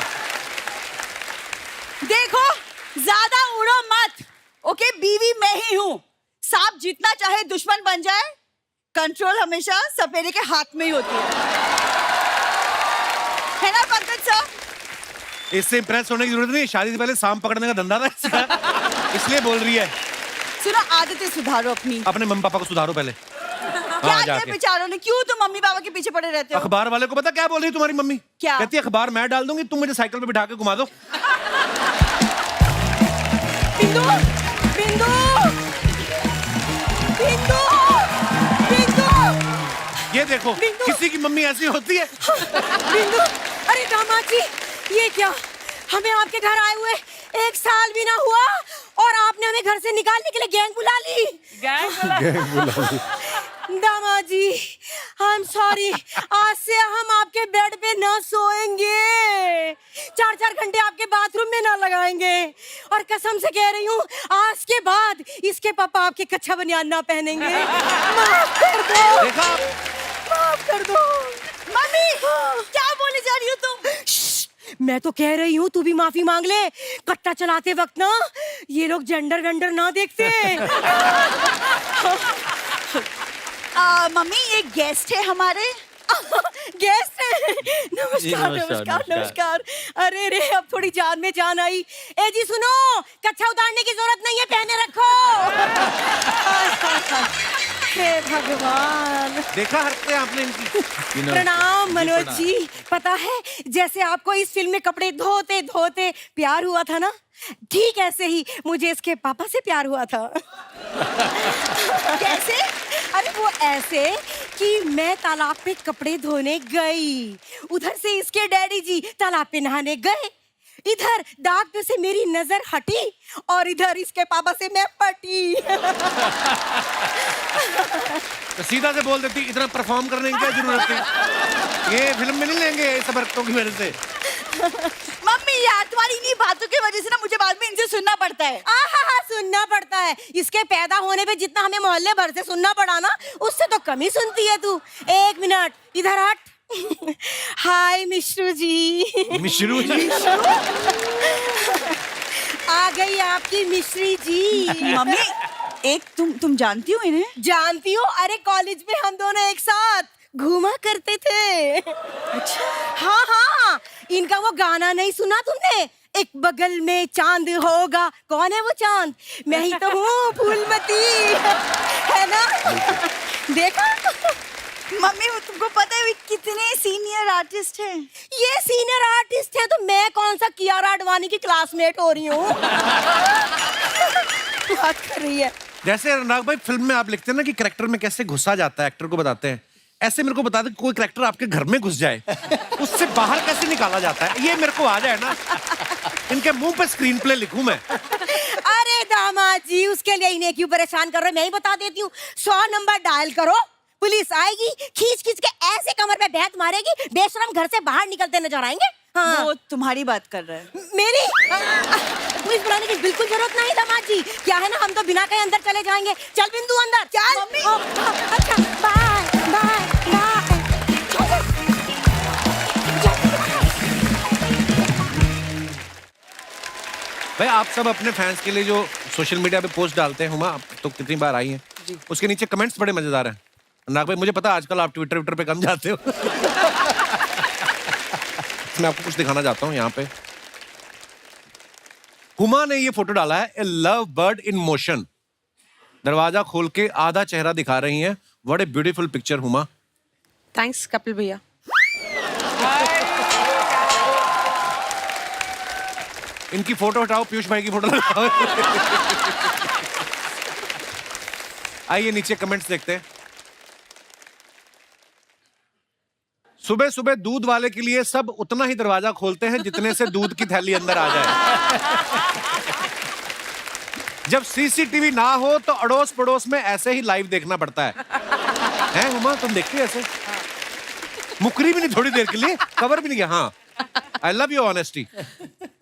देखो ज्यादा उड़ो मत, ओके? बीवी मैं ही हूँ। सांप जितना चाहे दुश्मन बन जाए, कंट्रोल हमेशा सपेरे के हाथ में ही होती है ना पंकज सर? इससे इंप्रेस होने की जरूरत नहीं, शादी से पहले सांप पकड़ने का धंधा था इसका। इसलिए बोल रही है। सुनो, आदतें सुधारो अपनी। अपने मम्मी पापा को सुधारो पहले। क्या किया जाके बेचारों ने? क्यों तुम मम्मी पापा के पीछे पड़े रहते हो? अखबार वाले को पता क्या बोल रही है तुम्हारी मम्मी? क्या? कहती है अखबार मैं डाल दूंगी, तुम मुझे साइकिल पे बिठा के घुमा दो। बिंदु, बिंदु, बिंदु, बिंदु। ये देखो, किसी की मम्मी ऐसी होती है। बिंदु, अरे दामाद जी, ये क्या? हमें आपके घर आए हुए 1 साल भी ना हुआ और आपने हमें घर से निकालने के लिए गैंग बुला ली। दामाद जी, आई एम सॉरी, आज से हम आपके बेड पे ना सोएंगे, 4-4 घंटे आपके बाथरूम में ना लगाएंगे, और कसम से कह रही हूँ आज के बाद इसके पापा आपके कच्चा बनियान ना पहनेंगे। माफ कर दो। देखा? माफ कर दो। मम्मी, क्या बोले जा रही हो तुम? मैं तो कह रही हूँ तू भी माफी मांग ले, कट्टा चलाते वक्त ना ये लोग जेंडर वेंडर ना देखते। मम्मी, ये गेस्ट है हमारे। गेस्ट है? नमस्कार नमस्कार नमस्कार। अरे रे, अब थोड़ी जान में जान आई। ए जी सुनो, कच्छा उतारने की जरूरत नहीं है, पहने रखो। हे भगवान, देखा हरकतें आपने इनकी। प्रणाम मनोज जी। पता है, जैसे आपको इस फिल्म में कपड़े धोते धोते प्यार हुआ था ना, ठीक ऐसे ही मुझे इसके पापा से प्यार हुआ था। कैसे? अरे वो ऐसे कि मैं तालाब पे कपड़े धोने गई, उधर से इसके डैडी जी तालाब पे नहाने गए, इधर दाग पे से मेरी नजर हटी और इधर इसके पापा से मैं पटी। तो सीधा से बोल देती, इतना परफॉर्म करने की क्या जरूरत थी? ये फिल्म में नहीं लेंगे ये सब हरकतों की वजह से। मम्मी यार, तुम्हारी इन्हीं बातों की वजह से ना मुझे बाद में इनसे सुनना पड़ता है। आहा, सुनना पड़ता है। इसके पैदा होने पे जितना हमें मोहल्ले भर से सुनना पड़ा ना, उससे तो कम ही सुनती है तू। एक मिनट इधर हट। हाय मिश्रू जी। मिश्रू जी? आ गई आपकी मिश्री जी। मम्मी, एक तुम जानती हो इन्हें? जानती हो? अरे कॉलेज में हम दोनों एक साथ घूमा करते थे। अच्छा। हाँ हाँ, इनका वो गाना नहीं सुना तुमने? एक बगल में चांद होगा, कौन है वो चांद? मैं ही तो हूँ, फूलमती, है ना? देखा? मम्मी, वो तुमको पता है कितने सीनियर आर्टिस्ट हैं? ये सीनियर आर्टिस्ट है तो मैं कौन सा कियारा आडवाणी की क्लासमेट हो रही हूँ? बात कर रही है। जैसे अनुराग भाई फिल्म में आप लिखते हैं ना कि कैरेक्टर में कैसे घुसा जाता है, एक्टर को बताते हैं, ऐसे मेरे को बता दे कोई कैरेक्टर आपके घर में घुस जाए, उससे बाहर कैसे निकाला जाता है? ये मेरे को आ जाए ना, इनके मुंह पे स्क्रीन प्ले लिखूं मैं। अरे दामाद जी, उसके लिए इन्हें क्यों परेशान कर रहे हो? मैं ही बता देती हूँ। 100 नंबर डायल करो, पुलिस आएगी, खींच खींच के ऐसे कमर पे बैठ मारेगी, बेशरम घर से बाहर निकलते नजर आएंगे। हाँ। वो तुम्हारी बात कर रहा है। मेरी? पुलिस बुलाने की बिल्कुल जरूरत नहीं दामाद जी। क्या है ना, हम तो बिना कहे अंदर चले जाएंगे। चल बिंदु अंदर चल। मम्मी। अच्छा, बाय बाय बाय। भाई आप सब अपने फैंस के लिए जो सोशल मीडिया पे पोस्ट डालते हैं, हुमा आप तो कितनी बार आई हैं, उसके नीचे कमेंट्स बड़े मजेदार हैं। नाग भाई मुझे पता आजकल आप ट्विटर पे कम जाते हो। मैं आपको कुछ दिखाना चाहता हूँ यहाँ पे। हुमा ने ये फोटो डाला है, ए लव बर्ड इन मोशन। दरवाजा खोल के आधा चेहरा दिखा रही हैं। What a beautiful picture Huma. Thanks Kapil भैया। इनकी फोटो हटाओ, पीयूष भाई की फोटो लगाओ। आइए नीचे कमेंट्स देखते हैं। सुबह सुबह दूध वाले के लिए सब उतना ही दरवाजा खोलते हैं जितने से दूध की थैली अंदर आ जाए। जब सीसीटीवी ना हो तो अड़ोस पड़ोस में ऐसे ही लाइव देखना पड़ता है। हैं हुमा, तुम देखते हो ऐसे? मुकरी भी नहीं थोड़ी देर के लिए, कवर भी नहीं किया। हाँ, आई लव योर ऑनेस्टी।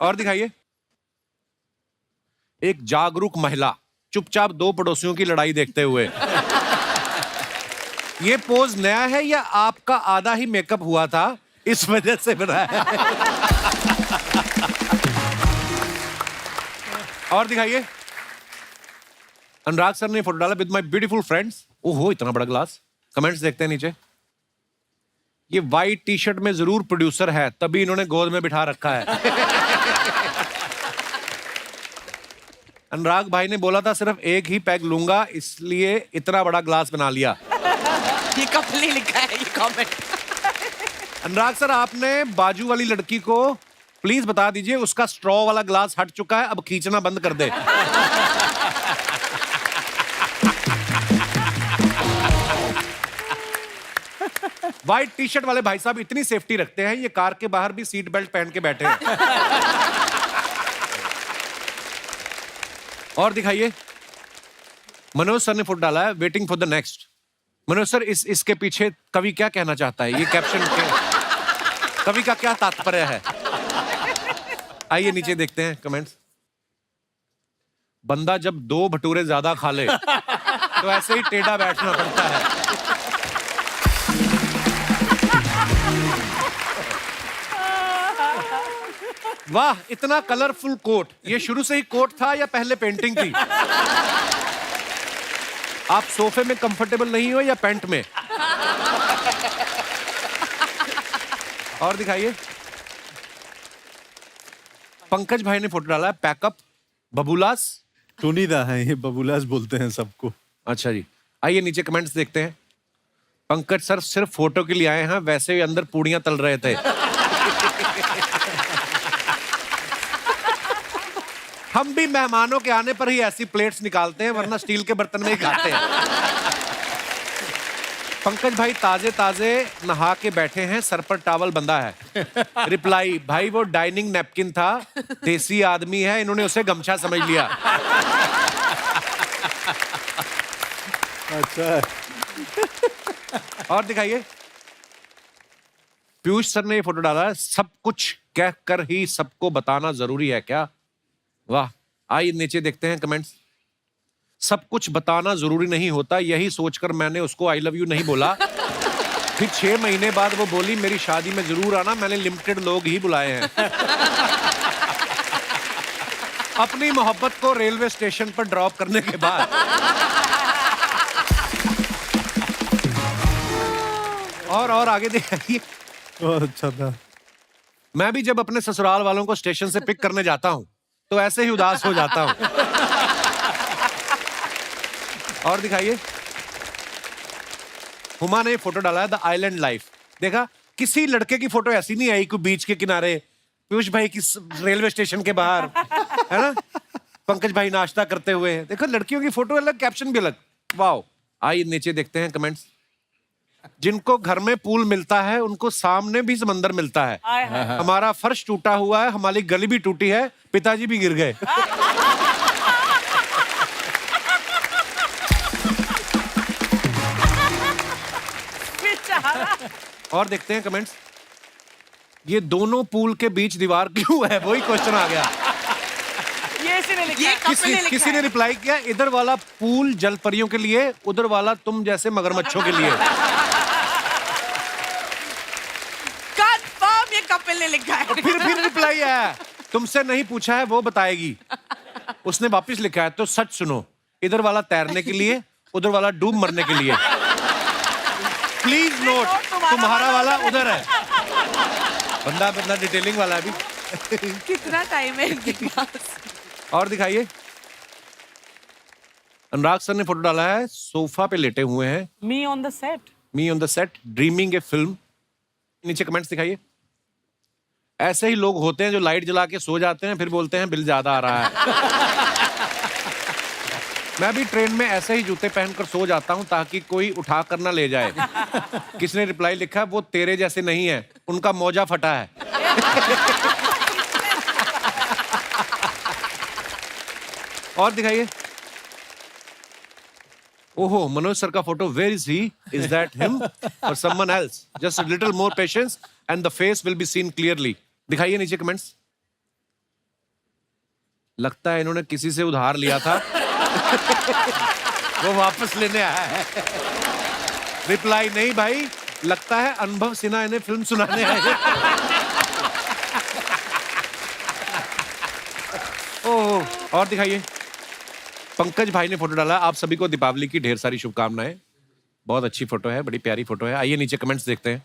और दिखाइए। एक जागरूक महिला चुपचाप दो पड़ोसियों की लड़ाई देखते हुए। ये पोज नया है या आपका आधा ही मेकअप हुआ था इस वजह से बना है? और दिखाइए। अनुराग सर ने फोटो डाला विद माय ब्यूटीफुल फ्रेंड्स। ओहो, इतना बड़ा ग्लास। कमेंट्स देखते हैं नीचे। ये वाइट टी शर्ट में जरूर प्रोड्यूसर है, तभी इन्होंने गोद में बिठा रखा है। अनुराग भाई ने बोला था सिर्फ एक ही पैग लूंगा, इसलिए इतना बड़ा ग्लास बना लिया। ये कपिल ने लिखा है ये कमेंट। अनुराग सर, आपने बाजू वाली लड़की को प्लीज बता दीजिए उसका स्ट्रॉ वाला ग्लास हट चुका है, अब खींचना बंद कर दे। व्हाइट टी शर्ट वाले भाई साहब इतनी सेफ्टी रखते हैं, ये कार के बाहर भी सीट बेल्ट पहन के बैठे हैं। और दिखाइए। मनोज सर ने फोटो डाला है waiting for the next. Manoj sir, इसके पीछे कवि क्या कहना चाहता है? ये कैप्शन के कवि का क्या तात्पर्य है? आइए नीचे देखते हैं कमेंट्स। बंदा जब 2 भटूरे ज्यादा खा ले तो ऐसे ही टेढ़ा बैठना पड़ता है। वाह, इतना कलरफुल कोट। ये शुरू से ही कोट था या पहले पेंटिंग थी? आप सोफे में कंफर्टेबल नहीं हो या पैंट में? और दिखाइए। पंकज भाई ने फोटो डाला है पैकअप बबूलास। टोनीदा है ये, बबूलास बोलते हैं सबको। अच्छा जी, आइए नीचे कमेंट्स देखते हैं। पंकज सर सिर्फ फोटो के लिए आए हैं, वैसे ही अंदर पूड़ियां तल रहे थे। हम भी मेहमानों के आने पर ही ऐसी प्लेट्स निकालते हैं, वरना स्टील के बर्तन में ही खाते हैं। पंकज भाई ताजे ताजे नहा के बैठे हैं, सर पर टॉवल बंधा है। रिप्लाई, भाई वो डाइनिंग नैपकिन था, देसी आदमी है, इन्होंने उसे गमछा समझ लिया। अच्छा। और दिखाइए। पीयूष सर ने ये फोटो डाला है, सब कुछ कह कर ही सबको बताना जरूरी है क्या? वाह। आइए नीचे देखते हैं कमेंट्स। सब कुछ बताना जरूरी नहीं होता, यही सोचकर मैंने उसको आई लव यू नहीं बोला। फिर 6 महीने बाद वो बोली मेरी शादी में जरूर आना, मैंने लिमिटेड लोग ही बुलाए हैं। अपनी मोहब्बत को रेलवे स्टेशन पर ड्रॉप करने के बाद और आगे देखिए। बहुत अच्छा था। मैं भी जब अपने ससुराल वालों को स्टेशन से पिक करने जाता हूं तो ऐसे ही उदास हो जाता हूं। और दिखाइए। हुमा ने फोटो डाला है, द आइलैंड लाइफ। देखा, किसी लड़के की फोटो ऐसी नहीं आई कोई बीच के किनारे, पीयूष भाई की रेलवे स्टेशन के बाहर, है ना, पंकज भाई नाश्ता करते हुए। देखो लड़कियों की फोटो अलग, कैप्शन भी अलग। वाओ। आइए नीचे देखते हैं कमेंट्स। जिनको घर में पूल मिलता है उनको सामने भी समंदर मिलता है। हमारा फर्श टूटा हुआ है, हमारी गली भी टूटी है, पिताजी भी गिर गए। और देखते हैं कमेंट्स। ये दोनों पूल के बीच दीवार क्यों है, वही क्वेश्चन आ गया। किसी ने रिप्लाई किया, इधर वाला पूल जल परियों के लिए, उधर वाला तुम जैसे मगरमच्छों के लिए। कंफर्म ये कपिल ने लिखा है। फिर रिप्लाई आया, तुमसे नहीं पूछा है वो बताएगी। उसने वापस लिखा है, तो सच सुनो, इधर वाला तैरने के लिए, उधर वाला डूब मरने के लिए। प्लीज नोट, तुम्हारा वाला उधर है। बंदा डिटेलिंग वाला भी। कितना टाइम है इनके पास। और दिखाइए। अनुराग सर ने फोटो डाला है, सोफा पे लेटे हुए हैं। Me on the set. Me on the set dreaming A film. नीचे कमेंट्स दिखाइए। ऐसे ही लोग होते हैं जो लाइट जला के सो जाते हैं, फिर बोलते हैं बिल ज्यादा आ रहा है। मैं भी ट्रेन में ऐसे ही जूते पहनकर सो जाता हूं ताकि कोई उठा कर ना ले जाए। किसने रिप्लाई लिखा, वो तेरे जैसे नहीं है, उनका मौजा फटा है। और दिखाइए। ओहो, मनोज सर का photo, where is he? Is that him और someone else? Just a little more patience and the face will be seen clearly. दिखाइए नीचे कमेंट्स। लगता है इन्होंने किसी से उधार लिया था। वो वापस लेने आया है। रिप्लाई, नहीं भाई, लगता है अनुभव सिन्हा इन्हें फिल्म सुनाने आए। ओह, और दिखाइए। पंकज भाई ने फोटो डाला, आप सभी को दीपावली की ढेर सारी शुभकामनाएं। बहुत अच्छी फोटो है, बड़ी प्यारी फोटो है। आइए नीचे कमेंट्स देखते हैं।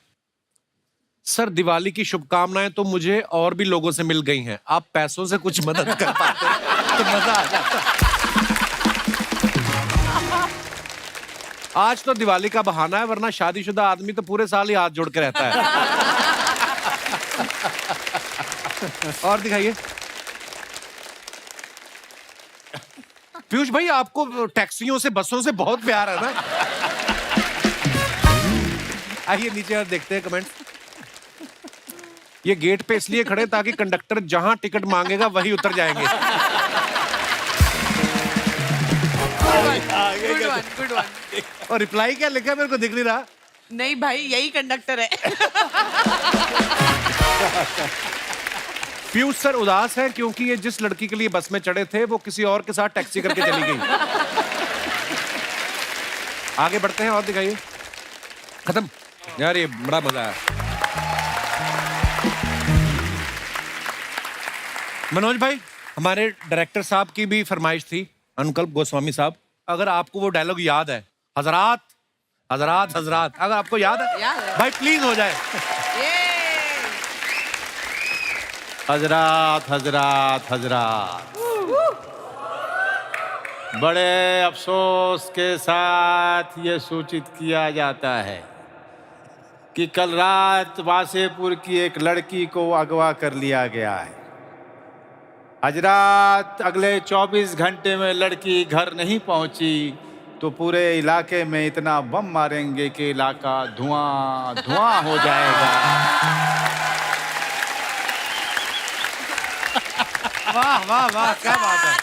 सर, दिवाली की शुभकामनाएं तो मुझे और भी लोगों से मिल गई हैं, आप पैसों से कुछ मदद कर पाते तो मजा आ जाता। आज तो दिवाली का बहाना है, वरना शादीशुदा आदमी तो पूरे साल ही हाथ जोड़ के रहता है। और दिखाइए। पीयूष भाई, आपको टैक्सियों से, बसों से बहुत प्यार है ना? आइए नीचे और देखते हैं कमेंट्स। ये गेट पे इसलिए खड़े ताकि कंडक्टर जहां टिकट मांगेगा वही उतर जाएंगे। Good one. और रिप्लाई क्या लिखा है, मेरे को दिख नहीं रहा। नहीं भाई, यही कंडक्टर है। पीयूष सर उदास है क्योंकि ये जिस लड़की के लिए बस में चढ़े थे वो किसी और के साथ टैक्सी करके चली गई। आगे बढ़ते हैं और दिखाइए। खत्म यार, ये बड़ा मजा है। मनोज भाई, हमारे डायरेक्टर साहब की भी फरमाइश थी, अनुकल्प गोस्वामी साहब, अगर आपको वो डायलॉग याद है, हजरात हजरात हजरात, अगर आपको याद है भाई प्लीज हो जाए। हजरात हजरात हजरात, बड़े अफसोस के साथ ये सूचित किया जाता है कि कल रात वासेपुर की एक लड़की को अगवा कर लिया गया है। हजरात, अगले 24 घंटे में लड़की घर नहीं पहुंची तो पूरे इलाके में इतना बम मारेंगे कि इलाका धुआं धुआं हो जाएगा। वाह वाह वाह, क्या बात है।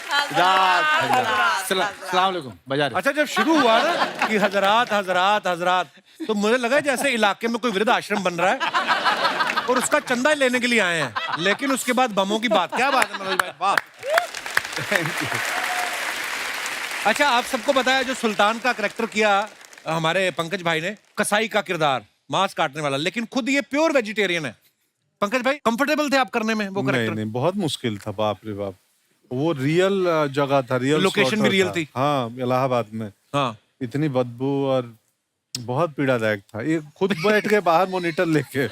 सलाम अलैकुम। बजा रहे। अच्छा, जब शुरू हुआ ना कि हजरात हजरात हजरात, तो मुझे लगा जैसे इलाके में कोई वृद्ध आश्रम बन रहा है और उसका चंदा लेने के लिए आए हैं, लेकिन उसके बाद बमों की बात। क्या बात है मनोज भाई, वाह। अच्छा, आप सबको पता है जो सुल्तान का करैक्टर किया हमारे पंकज भाई ने, कसाई का किरदार, मांस काटने वाला, लेकिन खुद ये प्योर वेजिटेरियन है। पंकज भाई, कंफर्टेबल थे आप करने में वो नहीं करैक्टर? नहीं, बहुत मुश्किल था, बाप रे बाप। वो रियल जगह था, रियल लोकेशन भी रियल थी। हाँ, इलाहाबाद में। हाँ, इतनी बदबू और बहुत पीड़ादायक था। ये खुद बैठ के बाहर मॉनिटर लेके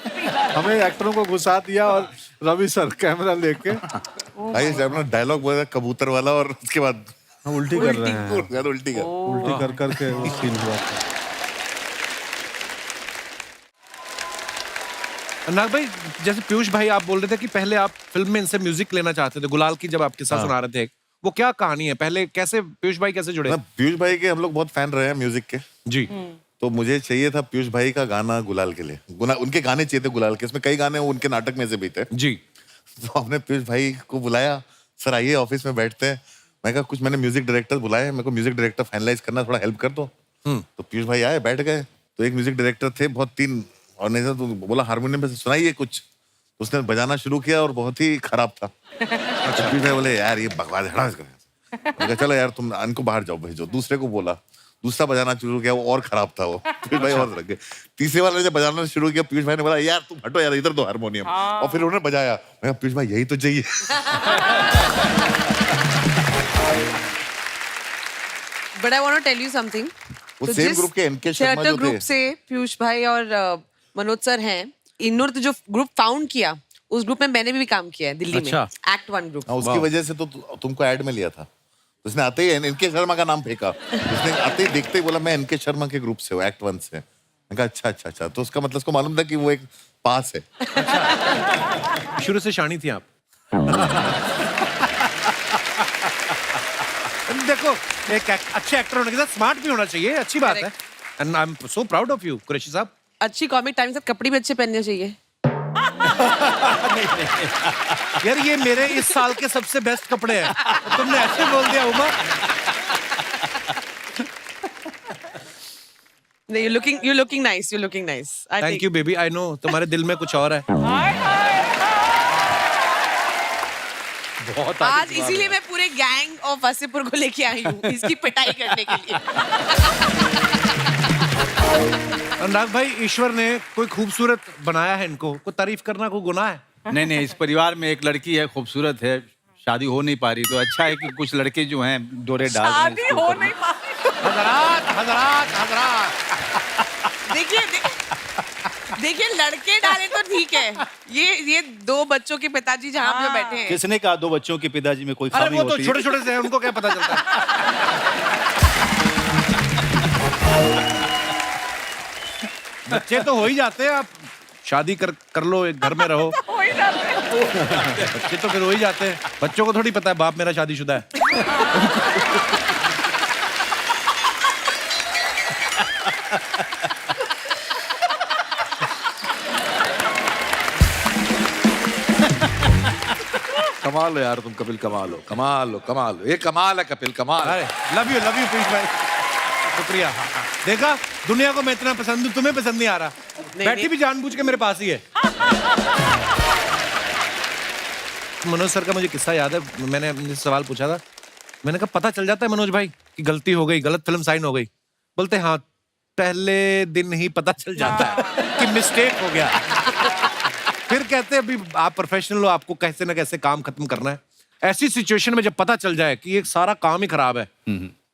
हमें एक्टरों को घुसा दिया और रवि सर कैमरा लेके भाई अपना डायलॉग बोला कबूतर वाला, और उसके बाद उल्टी कर रहे हैं, उल्टी कर। उल्टी कर करके वो सीन हुआ था। नाग भाई, जैसे पीयूष भाई आप बोल रहे थे कि पहले आप फिल्म में इनसे म्यूजिक लेना चाहते थे, गुलाल की जब आप किस्सा सुना रहे थे, वो क्या कहानी है? पहले कैसे पीयूष भाई कैसे जुड़े? पीयूष भाई के हम लोग बहुत फैन रहे हैं म्यूजिक के, जी। तो मुझे चाहिए था पीयूष भाई का गाना गुलाल के लिए। उनके गाने चाहिए थे गुलाल के, इसमें कई गाने उनके नाटक में से भी थे। जी। तो हमने पीयूष भाई को बुलाया, सर आइए ऑफिस में बैठते हैं। मैं कहा कुछ मैंने म्यूजिक डायरेक्टर बुलाए, मेरे को म्यूजिक डायरेक्टर फाइनलाइज करना, थोड़ा हेल्प कर दो। तो पीयूष भाई आए, बैठ गए। तो एक म्यूजिक डायरेक्टर थे, बहुत तीन, और नहीं तो बोला हारमोनियम पे सुनाइए कुछ। उसने बजाना शुरू किया और बहुत ही खराब था। पीयूष भाई बोले यार ये बकवास है, चलो यार तुम इनको बाहर जाओ भेजो। दूसरे को बोला, दूसरा बजाना शुरू किया, वो और खराब था। वो पीयूष भाई और लग गए। तीसरे वाले ने जब बजाना शुरू किया, पीयूष भाई ने बोला यार तुम हटो यार, इधर दो हारमोनियम। और फिर उन्होंने बजाया। मैं कहा पीयूष भाई यही तो चाहिए। But I want to tell you something. वो तो सेम जिस ग्रुप के एनके शर्मा थिएटर जो ग्रुप थे, से पीयूष भाई और मनोज सर हैं, इन्होंने तो जो ग्रुप फाउंड किया, उस ग्रुप में मैंने भी काम किया है दिल्ली में, एक्ट 1 ग्रुप। उसकी वजह से तो तुमको ऐड में लिया था। उसने आते ही एनके शर्मा का नाम फेंका। उसने आते ही देखते ही बोला मैं एनके शर्मा के ग्रुप से हूँ, एक्ट 1 से। मैंने कहा अच्छा अच्छा अच्छा, तो उसका मतलब उसको मालूम था कि वो एक पास है। शुरू से शानी थी आप? देखो, एक अच्छे एक्टर होने के साथ स्मार्ट भी होना चाहिए, अच्छी बात है। And I am so proud of you Qureshi साहब। अच्छी कॉमिक टाइम से कपड़े भी अच्छे पहनने चाहिए। यार ये मेरे इस साल के सबसे बेस्ट कपड़े हैं, तुमने ऐसे बोल दिया उमा। नहीं, you're looking nice, you're looking nice. Thank you baby, I know तुम्हारे दिल में कुछ और है। बहुत आज इसीलिए मैं पूरे गैंग ऑफ वसीपुर को लेके आई हूँ, इसकी पिटाई करने के लिए। अनुराग भाई, ईश्वर ने कोई खूबसूरत बनाया है इनको, कोई तारीफ करना कोई गुनाह है? नहीं नहीं, इस परिवार में एक लड़की है, खूबसूरत है, शादी हो नहीं पा रही, तो अच्छा है कि कुछ लड़के जो हैं डोरे डाल रहे हैं शादी इसके हो ऊपर। नहीं पा रही। हजरात हजरात हजरात। देखिए लड़के डाले तो ठीक है, ये 2 बच्चों के पिताजी जहाँ पे बैठे हैं। किसने कहा 2 बच्चों के पिताजी में कोई अरे खामी वो तो होती है? छोटे छोटे से हैं, उनको क्या पता चलता है। बच्चे तो हो ही जाते हैं, आप शादी कर लो, एक घर में रहो। बच्चे तो फिर हो ही जाते हैं। बच्चों को थोड़ी पता है बाप मेरा शादीशुदा है। कमाल हो यार तुम कपिल, कमाल हो, कमाल हो, कमाल हो। ये कमाल है कपिल, कमाल है। लव यू पीयूष भाई, शुक्रिया। देखा, दुनिया को मैं इतना पसंद हूँ, तुम्हें पसंद नहीं आ रहा। बैठी भी जानबूझ के मेरे पास ही है। मनोज सर का मुझे किस्सा याद है, मैंने मुझे सवाल पूछा था, मैंने कहा पता चल जाता है मनोज भाई कि गलती हो गई, गलत फिल्म साइन हो गई? बोलते हाँ, पहले दिन ही पता चल जाता है कि मिस्टेक हो गया। फिर कहते हैं अभी आप प्रोफेशनल हो, आपको कैसे ना कैसे काम खत्म करना है। ऐसी सिचुएशन में जब पता चल जाए कि ये सारा काम ही खराब है,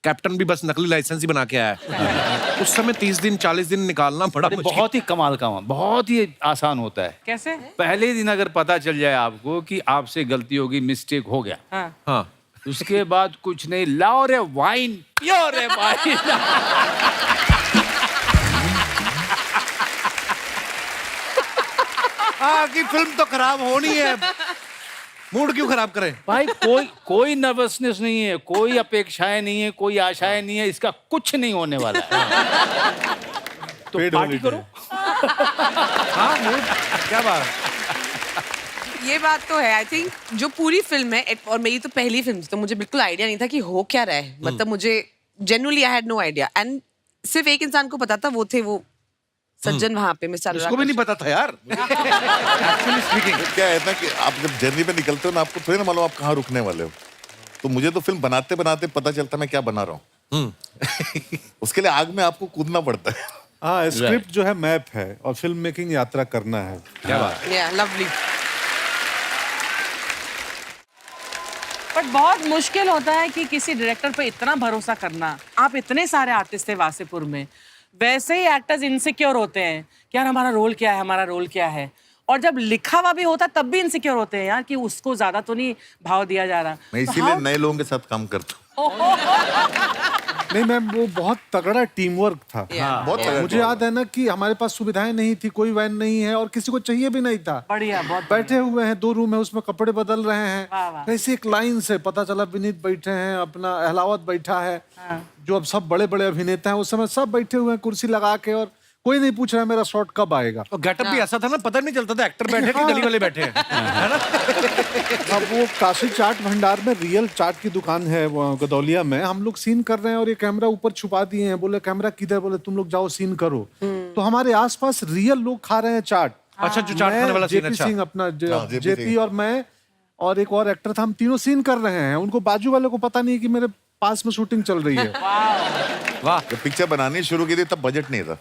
कैप्टन भी बस नकली लाइसेंस ही बना के आया है, उस समय 30 दिन 40 दिन निकालना बड़ा मुश्किल। बहुत ही कमाल का, बहुत ही आसान होता है। कैसे? पहले दिन अगर पता चल जाए आपको कि आपसे गलती होगी, मिस्टेक हो गया, हाँ, उसके बाद कुछ नहीं, लाओ रे वाइन, पियो रे वाइन। हाँ कि फिल्म तो खराब होनी है, मूड क्यों खराब करें? भाई कोई नर्वसनेस नहीं है, कोई अपेक्षाएं नहीं है, कोई आशाएं नहीं है, इसका कुछ नहीं होने वाला है। तो पेड पार्टी holiday। करो। हाँ मूड, क्या बात? ये बात तो है। आई थिंक जो पूरी फिल्म है, और मेरी तो पहली फिल्म थी, तो मुझे बिल्कुल आइडिया नहीं था कि हो क्या रहा है। मतलब मुझे genuinely I had no idea, and सिर्फ एक इंसान को पता था, वो थे वो सज्जन वहां पे, मिस्टर इसको भी नहीं पता था यार। एक्चुअली स्पीकिंग क्या है ना कि आप जब जर्नी पे निकलते हो ना, आपको थोड़ी ना मालूम आप कहाँ रुकने वाले हो। तो मुझे तो फिल्म बनाते बनाते पता चलता मैं क्या बना रहा हूँ। उसके लिए आग में आपको कूदना पड़ता है। हाँ, स्क्रिप्ट जो है मैप है और फिल्म मेकिंग यात्रा करना है। क्या बात? या लवली। बट बहुत मुश्किल होता है कि किसी डायरेक्टर पे इतना भरोसा करना। आप इतने सारे आर्टिस्ट थे वासेपुर में, वैसे ही एक्टर्स इनसिक्योर होते हैं कि यार हमारा रोल क्या है, हमारा रोल क्या है। और जब लिखा हुआ भी होता तब भी इनसिक्योर होते हैं यार कि उसको ज्यादा तो नहीं भाव दिया जा रहा। मैं इसीलिए नए लोगों के साथ काम करता हूँ। नहीं मैम, वो बहुत तगड़ा टीम वर्क था। बहुत तगड़ा मुझे याद है ना कि हमारे पास सुविधाएं नहीं थी, कोई वैन नहीं है और किसी को चाहिए भी नहीं था। बढ़िया, बहुत बैठे हुए हैं, 2 रूम है, उसमें कपड़े बदल रहे हैं। वाह, वाह। कैसे एक लाइन से पता चला विनीत बैठे हैं, अपना अहलावत बैठा है, जो अब सब बड़े बड़े अभिनेता हैं, उस समय सब बैठे हुए हैं कुर्सी लगा के, और कोई नहीं पूछ रहा है मेरा शॉट कब आएगा। और गेटअप भी ऐसा था ना, पता नहीं चलता था एक्टर बैठे कि गली वाले बैठे हैं, है ना? अब वो काशी चाट भंडार में रियल चाट की दुकान है वो गदौलिया में, हम लोग सीन कर रहे हैं और ये कैमरा ऊपर छुपा दिए हैं। बोले कैमरा किधर? बोले तुम लोग जाओ सीन करो। तो हमारे आसपास रियल लोग खा रहे हैं चाट। अच्छा, जो चाट खाने वाला सीन। जेपी अच्छा सिंह अपना JP जेपी और मैं और एक और एक्टर था, हम तीनों सीन कर रहे हैं। उनको बाजू वाले को पता नहीं कि मेरे पास में शूटिंग चल रही है। वाह। जब पिक्चर बनानी शुरू की थी तब बजट नहीं था।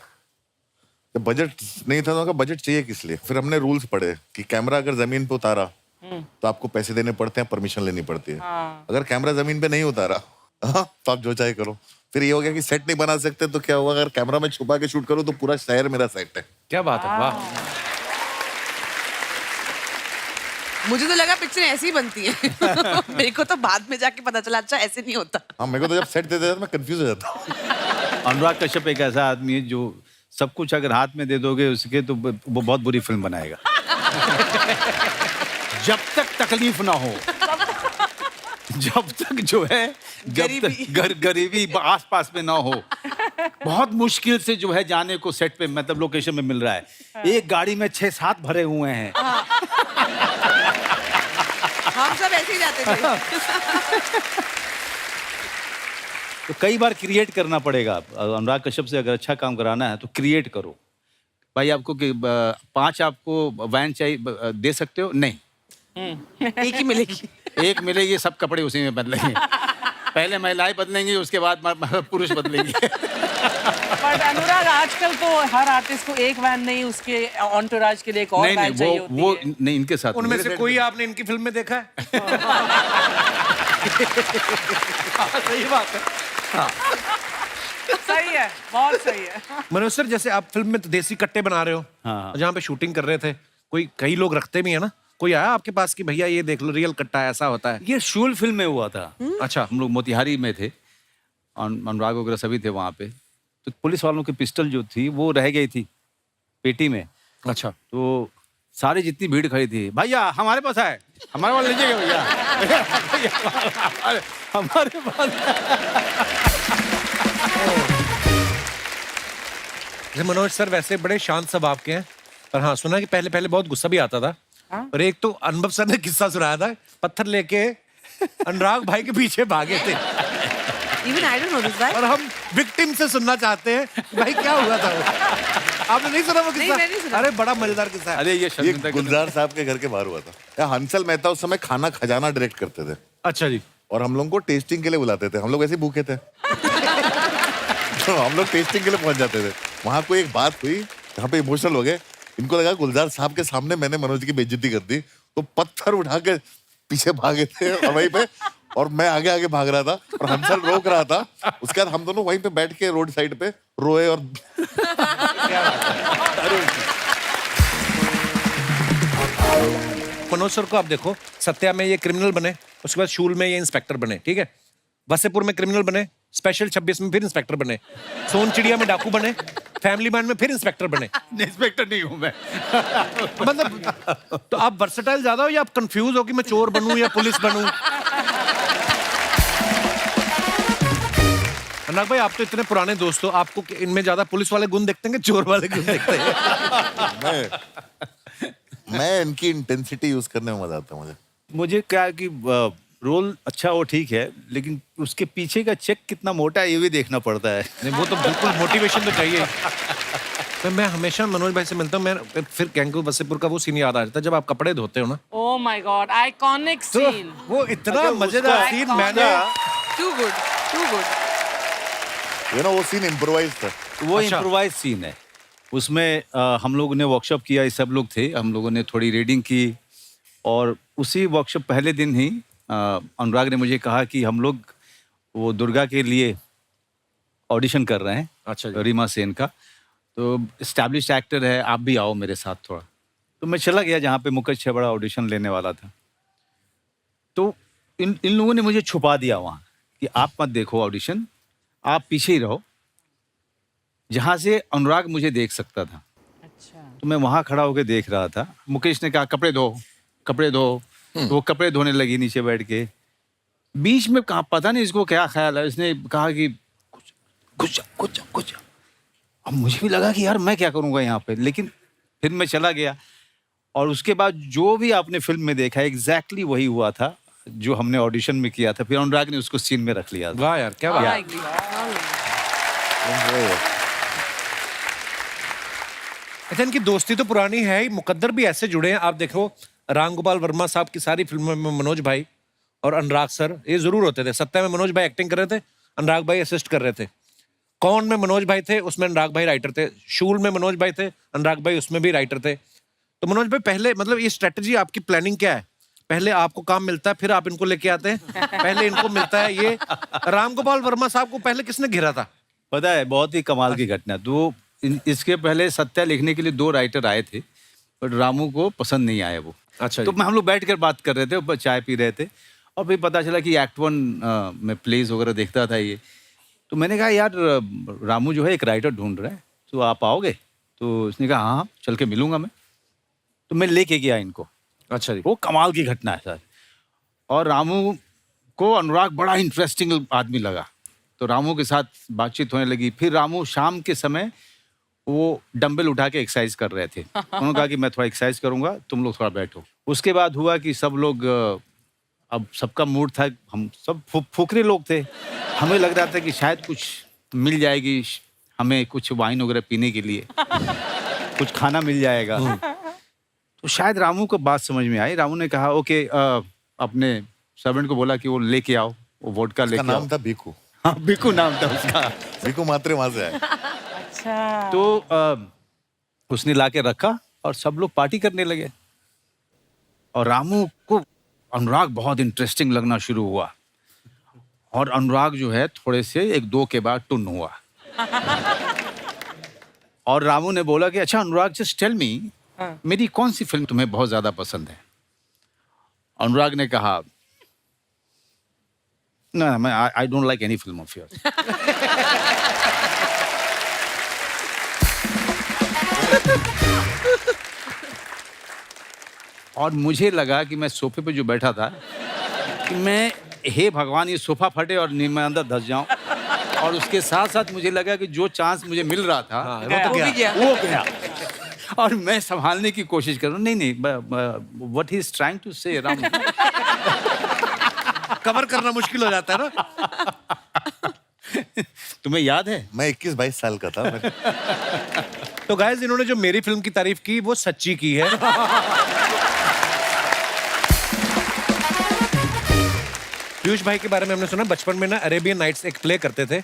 जब बजट नहीं था तो बजट चाहिए किस लिए? फिर हमने रूल्स पढ़े कि कैमरा अगर जमीन पे उतारा तो आपको पैसे देने पड़ते हैं, परमिशन लेनी पड़ती है। अगर कैमरा जमीन पे नहीं उतारा तो आप जो चाहे करो। फिर ये हो गया कि सेट नहीं बना सकते, तो क्या हुआ? अगर कैमरा में छुपा के शूट करो तो पूरा शहर मेरा सेट है। क्या बात है, वाह। मुझे तो लगा पिक्चर ऐसी ही बनती है। मेरे को तो बाद में जाके पता चला अच्छा ऐसे नहीं होता। हाँ, मेरे को तो जब सेट देते थे तो मैं कंफ्यूज हो जाता हूँ। अनुराग कश्यप एक ऐसा आदमी है जो सब कुछ अगर हाथ में दे दोगे उसके, तो वो बहुत बुरी फिल्म बनाएगा। जब तक तकलीफ ना हो, जब तक जो है गरीबी आस पास में ना हो, बहुत मुश्किल से जो है जाने को सेट पे, मतलब लोकेशन में मिल रहा है। एक गाड़ी में 6-7 भरे हुए हैं। हम सब ऐसे ही जाते थे। तो कई बार क्रिएट करना पड़ेगा। अनुराग कश्यप से अगर अच्छा काम कराना है तो क्रिएट करो। भाई आपको 5 आपको वैन चाहिए, दे सकते हो? नहीं, एक ही मिलेगी। एक मिलेगी, सब कपड़े उसी में बदलेंगे। पहले महिलाएं बदलेंगी, उसके बाद पुरुष बदलेंगे। बट अनुराग आजकल तो हर आर्टिस्ट को एक वैन नहीं, उसके ऑन्टोराज के लिए एक और नहीं वैन चाहिए होती वो है। नहीं, इनके साथ उनमें नहीं। से कोई आपने इनकी फिल्म में देखा है? सही बात है। सही है, बहुत सही है। मनोज सर, जैसे आप फिल्म में तो देसी कट्टे बना रहे हो, हाँ। जहाँ पे शूटिंग कर रहे थे, कई लोग रखते भी है ना, कोई आया आपके पास कि भैया ये देख लो रियल कट्टा ऐसा होता है? ये शूल फिल्म में हुआ था। अच्छा। हम लोग मोतिहारी में थे, अनुराग वगैरह सभी थे वहाँ पे। तो पुलिस वालों की पिस्टल जो थी वो रह गई थी पेटी में। अच्छा। तो सारी जितनी भीड़ खड़ी थी, भैया हमारे पास है, हमारे पास लीजिएगा भैया। भैया, हमारे पास जैसे मनोज सर वैसे बड़े शांत स्वभाव के हैं, पर हाँ सुना कि पहले पहले बहुत गुस्सा भी आता था। और एक तो अनुभव सर ने किस्सा सुनाया था, पत्थर लेके अनुराग भाई के पीछे भागे थे। Even I don't know this guy. और हम विक्टिम से सुनना चाहते हैं भाई क्या हुआ था वो। आपने नहीं सुना वो नहीं, किस्सा? मैंने नहीं सुना। अरे बड़ा मजेदार किस्सा है। अरे ये ये गुलजार साहब के घर के बाहर हुआ था। या हंसल मेहता उस समय खाना खजाना डायरेक्ट करते थे, अच्छा जी। और हम लोगों को टेस्टिंग के लिए बुलाते थे। हम लोग ऐसे ही भूखे थे तो हम लोग टेस्टिंग के लिए पहुंच जाते थे। वहां कोई एक बात हुई जहाँ पे इमोशनल हो गए। इनको लगा गुलजार साहब के सामने मैंने मनोज की बेइज्जती कर दी, तो पत्थर उठा के पीछे भागे थे और वहीं पे, और मैं आगे आगे भाग रहा था और हंसल रोक रहा था। उसके बाद हम दोनों वहीं पे बैठ के रोड साइड पे रोए। और मनोज सर को आप देखो, सत्या में ये क्रिमिनल बने, उसके बाद शूल में ये इंस्पेक्टर बने, ठीक है। वसेपुर में क्रिमिनल बने, स्पेशल 26 में फिर इंस्पेक्टर बने, सोन चिड़िया में डाकू बने, फैमिली मैन में फिर इंस्पेक्टर बने? इंस्पेक्टर नहीं हूं मैं। मतलब तो आप वर्सेटाइल ज्यादा हो या आप कंफ्यूज हो कि मैं चोर बनूं या पुलिस बनूं? अनुराग भाई, आप तो इतने पुराने दोस्त हो, आपको इनमें ज्यादा पुलिस वाले गुण दिखते हैं कि चोर वाले गुण दिखते हैं? मैं इनकी इंटेंसिटी यूज करने में मजा आता है मुझे। मुझे क्या है कि रोल अच्छा वो ठीक है, लेकिन उसके पीछे का चेक कितना मोटा है ये भी देखना पड़ता है। नहीं, वो तो बिल्कुल मोटिवेशन तो चाहिए। तो मैं हमेशा मनोज भाई से मिलता हूँ, मैं फिर गैंगू वसेपुर का वो सीन याद आ जाता है जब आप कपड़े धोते हो ना। Oh my God, iconic तो scene. वो इतना मजेदार सीन, मैंने Too good, too good. ये ना वो सीन इम्प्रोवाइज था। वो अच्छा। इम्प्रोवाइज सीन है। उसमें हम लोगों ने वर्कशॉप किया, ये सब लोग थे, हम लोगों ने थोड़ी रीडिंग की, और उसी वर्कशॉप पहले दिन ही अनुराग ने मुझे कहा कि हम लोग वो दुर्गा के लिए ऑडिशन कर रहे हैं। अच्छा जी। रीमा सेन का, तो एस्टैब्लिश्ड एक्टर है, आप भी आओ मेरे साथ थोड़ा। तो मैं चला गया जहाँ पे मुकेश छबड़ा ऑडिशन लेने वाला था। तो इन लोगों ने मुझे छुपा दिया वहाँ कि आप मत देखो ऑडिशन, आप पीछे ही रहो, जहाँ से अनुराग मुझे देख सकता था। अच्छा। तो मैं वहाँ खड़ा होकर देख रहा था। मुकेश ने कहा कपड़े धो, कपड़े धो। तो वो कपड़े धोने लगी नीचे बैठ के। बीच में कहा, पता नहीं इसको क्या ख्याल है, इसने कहा कि कुछ। अब मुझे भी लगा कि यार मैं क्या करूँगा यहाँ पे, लेकिन फिर मैं चला गया। और उसके बाद जो भी आपने फिल्म में देखा एग्जैक्टली वही हुआ था जो हमने ऑडिशन में किया था। फिर अनुराग ने उसको सीन में रख लिया था। वाह यार, क्या I बात। agree. अच्छा, इनकी दोस्ती तो पुरानी है ही, मुकद्दर भी ऐसे जुड़े हैं। आप देखो, राम गोपाल वर्मा साहब की सारी फिल्मों में मनोज भाई और अनुराग सर ये जरूर होते थे। सत्या में मनोज भाई एक्टिंग कर रहे थे, अनुराग भाई असिस्ट कर रहे थे। कौन में मनोज भाई थे, उसमें अनुराग भाई राइटर थे। शूल में मनोज भाई थे, अनुराग भाई उसमें भी राइटर थे। तो मनोज भाई, पहले मतलब ये स्ट्रेटजी आपकी प्लानिंग क्या है? पहले आपको काम मिलता है, फिर आप इनको लेके आते हैं, पहले इनको मिलता है ये? राम गोपाल वर्मा साहब को पहले किसने घेरा था? पता है, बहुत ही कमाल की घटना। तो इसके पहले सत्या लिखने के लिए 2 राइटर आए थे, बट रामू को पसंद नहीं आया वो। अच्छा तो हम लोग बैठ कर बात कर रहे थे, ऊपर चाय पी रहे थे, और फिर पता चला कि एक्ट 1 में प्लेस वगैरह देखता था ये। तो मैंने कहा यार रामू जो है एक राइटर ढूंढ रहा है, तो आप आओगे? तो उसने कहा हाँ, चल के मिलूंगा मैं। तो मैं लेके गया इनको। अच्छा जी। वो कमाल की घटना है सर। और रामू को अनुराग बड़ा इंटरेस्टिंग आदमी लगा, तो रामू के साथ बातचीत होने लगी। फिर रामू शाम के समय वो डंबल उठा के एक्सरसाइज कर रहे थे। उन्होंने कहा कि मैं थोड़ा एक्सरसाइज करूंगा, तुम लोग थोड़ा बैठो। उसके बाद हुआ कि सब लोग, अब सबका मूड था, हम सब फुकरे लोग थे, हमें लग रहा था कि शायद कुछ मिल जाएगी हमें, कुछ वाइन वगैरह पीने के लिए, कुछ खाना मिल जाएगा। तो शायद रामू को बात समझ में आई। रामू ने कहा ओके, अपने सर्वेंट को बोला कि वो लेके आओ, वो वोडका उसका लेके आओ। नाम था भीखू। हाँ, बिकू नाम था उसका। भीखू मात्रे वहां से आए। अच्छा। तो उसने लाके रखा और सब लोग पार्टी करने लगे। और रामू को अनुराग बहुत इंटरेस्टिंग लगना शुरू हुआ, और अनुराग जो है थोड़े से 1-2 के बाद टुन हुआ। और रामू ने बोला कि अच्छा अनुराग, जस्ट टेल मी, मेरी कौन सी फिल्म तुम्हें बहुत ज्यादा पसंद है? अनुराग ने कहा no, I don't like any film of yours. और मुझे लगा कि मैं सोफे पे जो बैठा था कि मैं, हे भगवान, ये सोफा फटे और मैं अंदर धंस जाऊं। और उसके साथ साथ मुझे लगा कि जो चांस मुझे मिल रहा था वो भी गया। वो गया। और मैं संभालने की कोशिश कर रहा हूँ, नहीं, what he is trying to say, Ram. Cover करना मुश्किल हो जाता है ना। तुम्हें याद है? मैं 21-22 साल का था। तो गाइस, इन्होंने जो मेरी फिल्म की तारीफ की वो सच्ची की है। पीयूष भाई के बारे में हमने सुना, बचपन में ना अरेबियन नाइट्स एक प्ले करते थे,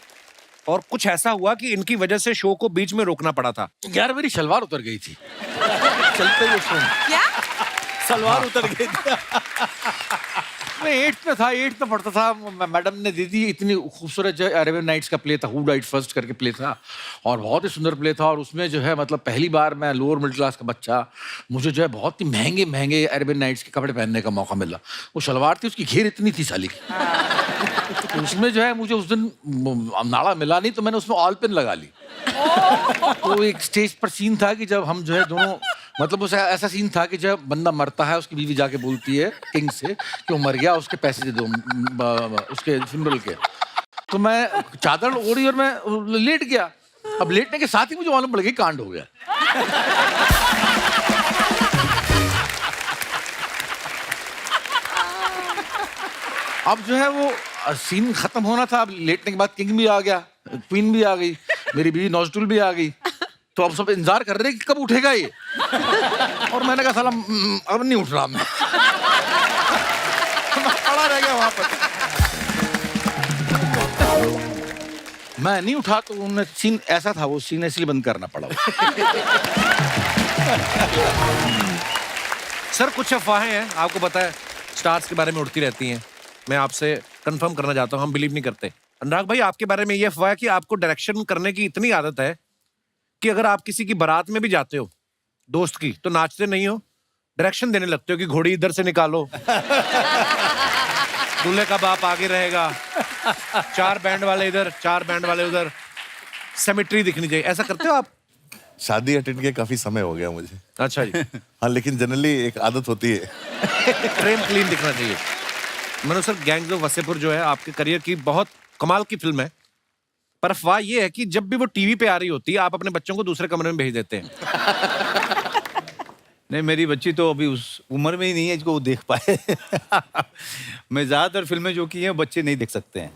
और कुछ ऐसा हुआ कि इनकी वजह से शो को बीच में रोकना पड़ा था। यार मेरी सलवार उतर गई थी चलते हुए शो में। क्या? सलवार उतर गई थी। मैं 8th में था, 8th में पढ़ता था। मैडम ने दी थी, इतनी खूबसूरत जो अरेबियन नाइट्स का प्ले था, हू डाइड फर्स्ट करके प्ले था, और बहुत ही सुंदर प्ले था। और उसमें जो है मतलब पहली बार मैं लोअर मिडिल क्लास का बच्चा, मुझे जो है बहुत ही महंगे महंगे अरेबियन नाइट्स के कपड़े पहनने का मौका मिला। वो शलवार थी, उसकी घेर इतनी थी साली की, तो उसमें जो है मुझे उस दिन नाड़ा मिला नहीं, तो मैंने उसमें ऑल पिन लगा ली। तो एक स्टेज पर सीन था कि जब हम जो है दोनों, मतलब उस ऐसा सीन था कि जब बंदा मरता है, उसकी बीवी जाके बोलती है किंग से कि वो मर गया, उसके पैसे दे दो उसके फ्यूनरल के। तो मैं चादर ओढ़ी और मैं लेट गया। अब लेटने के साथ ही मुझे मालूम पड़ गया कांड हो गया। अब जो है वो सीन खत्म होना था। अब लेटने के बाद किंग भी आ गया, क्वीन भी आ गई, मेरी बीवी नौजटुल भी आ गई। तो अब सब इंतजार कर रहे हैं कि कब उठेगा ये। और मैंने कहा साला अब नहीं उठ रहा मैं। खड़ा रह गया वहां पर। मैं नहीं उठा तो उन्होंने सीन ऐसा था, वो सीन इसलिए बंद करना पड़ा। सर कुछ अफवाहें हैं, आपको पता है स्टार्स के बारे में उड़ती रहती हैं। मैं आपसे कंफर्म करना चाहता हूँ, हम बिलीव नहीं करते। अनुराग भाई, आपके बारे में ये अफवाह है कि आपको डायरेक्शन करने की इतनी आदत है कि अगर आप किसी की बारात में भी जाते हो दोस्त की, तो नाचते नहीं हो, डायरेक्शन देने लगते हो कि घोड़ी इधर से निकालो, दूल्हे का बाप आगे रहेगा, 4 बैंड वाले इधर, 4 बैंड वाले उधर, सेमेट्री दिखनी चाहिए। ऐसा करते हो आप? शादी अटेंड किए काफी समय हो गया मुझे। अच्छा जी। हाँ, लेकिन जनरली एक आदत होती है। फ्रेम क्लीन दिखना चाहिए। Manoj sir, gangs of Wasseypur जो है आपके करियर की बहुत कमाल की फिल्म है, पर अफवाह ये है कि जब भी वो टीवी पे आ रही होती है, आप अपने बच्चों को दूसरे कमरे में भेज देते हैं। नहीं, मेरी बच्ची तो अभी उस उम्र में ही नहीं है जिसको वो देख पाए। मैं ज़्यादातर फिल्में जो की हैं बच्चे नहीं देख सकते हैं।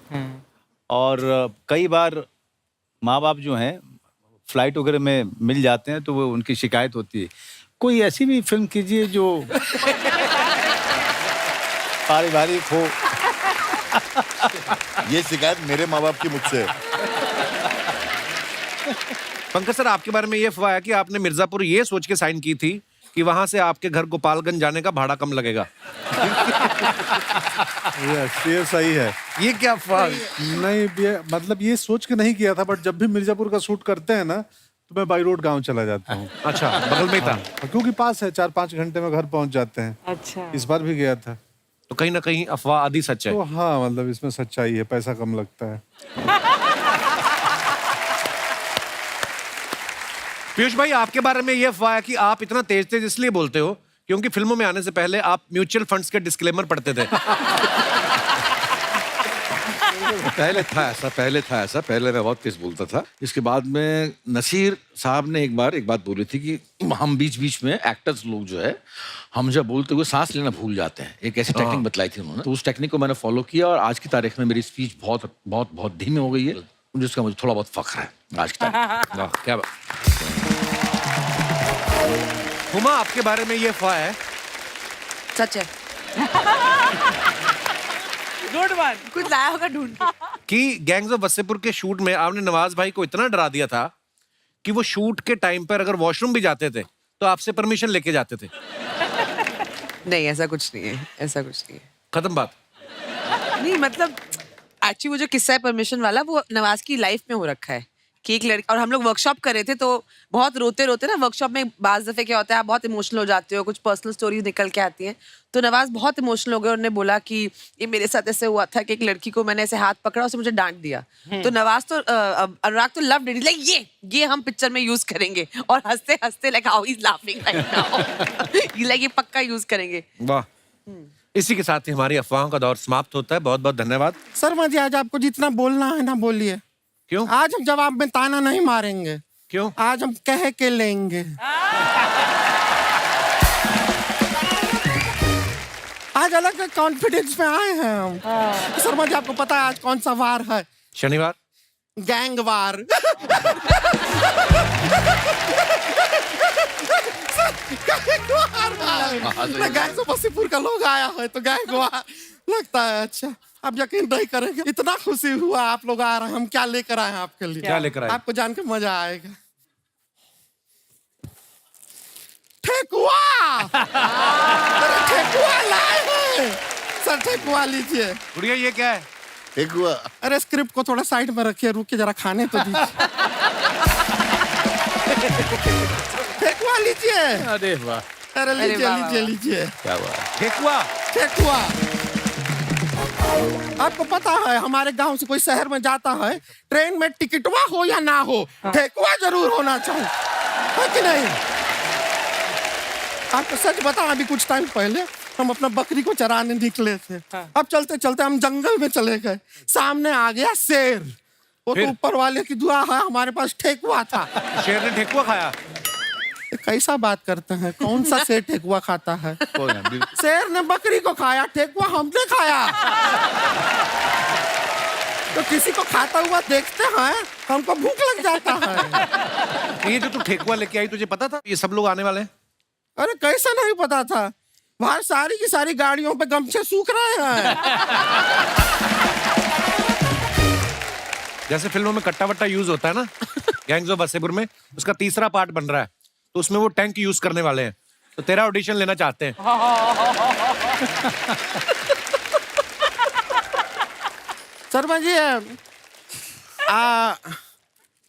और कई बार माँ बाप जो हैं फ्लाइट वगैरह में मिल जाते हैं तो वो उनकी शिकायत होती है, कोई ऐसी भी फिल्म कीजिए जो पारिवारिक हो। ये शिकायत मेरे माँ बाप की मुझसे है। पंकज सर, आपके बारे में ये अफवाह है कि आपने मिर्जापुर ये सोच के साइन की थी कि वहां से आपके घर गोपालगंज जाने का भाड़ा कम लगेगा। ये सही है। ये क्या अफवाह? नहीं, ये मतलब ये सोच के नहीं किया था, बट जब भी मिर्जापुर का शूट करते हैं ना, तो मैं बाई रोड गाँव चला जाता हूँ। अच्छा, बगल में ही था। क्योंकि पास है, 4-5 घंटे में घर पहुंच जाते हैं। अच्छा। इस बार भी गया था। तो कहीं ना कहीं अफवाह आधी सच है। तो हाँ, मतलब इसमें सच्चाई है, पैसा कम लगता है। पीयूष भाई, आपके बारे में ये अफवाह है कि आप इतना तेज तेज इसलिए बोलते हो क्योंकि फिल्मों में आने से पहले आप म्यूचुअल फंड्स के डिस्क्लेमर पढ़ते थे। पहले था ऐसा, पहले मैं बहुत तेज बोलता था। इसके बाद में नसीर साहब ने एक बात बोली थी कि हम बीच बीच में एक्टर्स लोग जो है, हम जब बोलते हुए सांस लेना भूल जाते हैं। एक ऐसी टेक्निक बतलाई थी उन्होंने, तो उस टेक्निक को मैंने फॉलो किया और आज की तारीख में मेरी स्पीच बहुत बहुत बहुत धीमी हो गई है, जिसका मुझे थोड़ा बहुत फख्र है आज की तारीख। वाह, क्या बात। हुमा, आपके बारे में ये अफवाह है सच है। Good one. कुछ लाया होगा ढूंढ के। कि गैंग्स ऑफ वसेपुर के शूट में आपने नवाज भाई को इतना डरा दिया था कि वो शूट के टाइम पर अगर वॉशरूम भी जाते थे तो आपसे परमिशन लेके जाते थे। नहीं, ऐसा कुछ नहीं है, ऐसा कुछ नहीं है। खत्म बात। नहीं मतलब एक्चुअली वो जो किस्सा है परमिशन वाला, वो नवाज की लाइफ में हो रखा है कि एक लड़की, और हम लोग वर्कशॉप कर रहे थे तो बहुत रोते रोते ना, वर्कशॉप में बाज दफे क्या होता है, आप बहुत इमोशनल हो जाते हो, कुछ पर्सनल स्टोरीज निकल के आती हैं। तो नवाज बहुत इमोशनल हो गए, उन्होंने बोला कि ये मेरे साथ ऐसे हुआ था कि एक लड़की को मैंने ऐसे हाथ पकड़ा, उसे मुझे डांट दिया। तो नवाज तो अनुराग तो लव डिड, लाइक ये हम पिक्चर में यूज करेंगे, और हंसते हंसते like how he is laughing right now, like ये पक्का यूज करेंगे। वाह। इसी के साथ ही हमारी अफवाहों का दौर समाप्त होता है। बहुत बहुत धन्यवाद। शर्मा जी, आज आपको जितना बोलना है ना बोलिए। क्यों? आज हम जवाब में ताना नहीं मारेंगे। क्यों? आज हम कह के लेंगे। आज अलग कॉन्फिडेंस में आए हैं हम। शर्मा जी, आपको पता है आज कौन सा वार है? शनिवार। गैंग वार। गैंग से वसीपुर का लोग आया है तो गैंग वार लगता है। अच्छा, आप यकीन नहीं करेंगे, इतना खुशी हुआ आप लोग आ रहे हैं। हम क्या लेकर आए हैं आपके लिए? क्या लेकर आए? आपको जान के मजा आएगा। ठेकुआ। ठेकुआ लाए हैं। सर ठेकुआ लीजिए। गुड़िया ये क्या है? ठेकुआ। अरे स्क्रिप्ट को थोड़ा साइड में रखिए, रुक के जरा खाने तो दीजिए। ठेकुआ लीजिए। अरे वाह, अरे लीजिए वाह, लीजिए लीजिए क्या बात। ठेकुआ। ठेकुआ। आपको पता है हमारे गांव से कोई शहर में जाता है, ट्रेन में टिकटवा हो या ना हो, ठेकुआ जरूर होना चाहिए, है कि नहीं? आपको सच बताऊं, अभी कुछ टाइम पहले हम अपना बकरी को चराने निकले थे। अब चलते चलते हम जंगल में चले गए, सामने आ गया शेर। वो तो फिर? ऊपर वाले की दुआ है, हमारे पास ठेकुआ था। शेर ने ठेकुआ खाया? कैसा बात करते हैं, कौन सा शेर ठेकुआ खाता है? कोई ना, बिल्कुल। शेर ने बकरी को खाया, ठेकुआ हमने खाया। तो किसी को खाता हुआ देखते हैं, हमको भूख लग जाता है। ये जो तू ठेकुआ लेके आई, तुझे पता था ये सब लोग आने वाले हैं? अरे कैसा नहीं पता था, बाहर सारी की सारी गाड़ियों पे गमछे सूख रहे हैं। जैसे फिल्मों में कट्टा वट्टा यूज होता है ना, गैंग्स ऑफ वासेपुर में, उसका तीसरा पार्ट बन रहा है, तो उसमें वो टैंक यूज करने वाले हैं, तो तेरा ऑडिशन लेना चाहते हैं। शर्मा जी,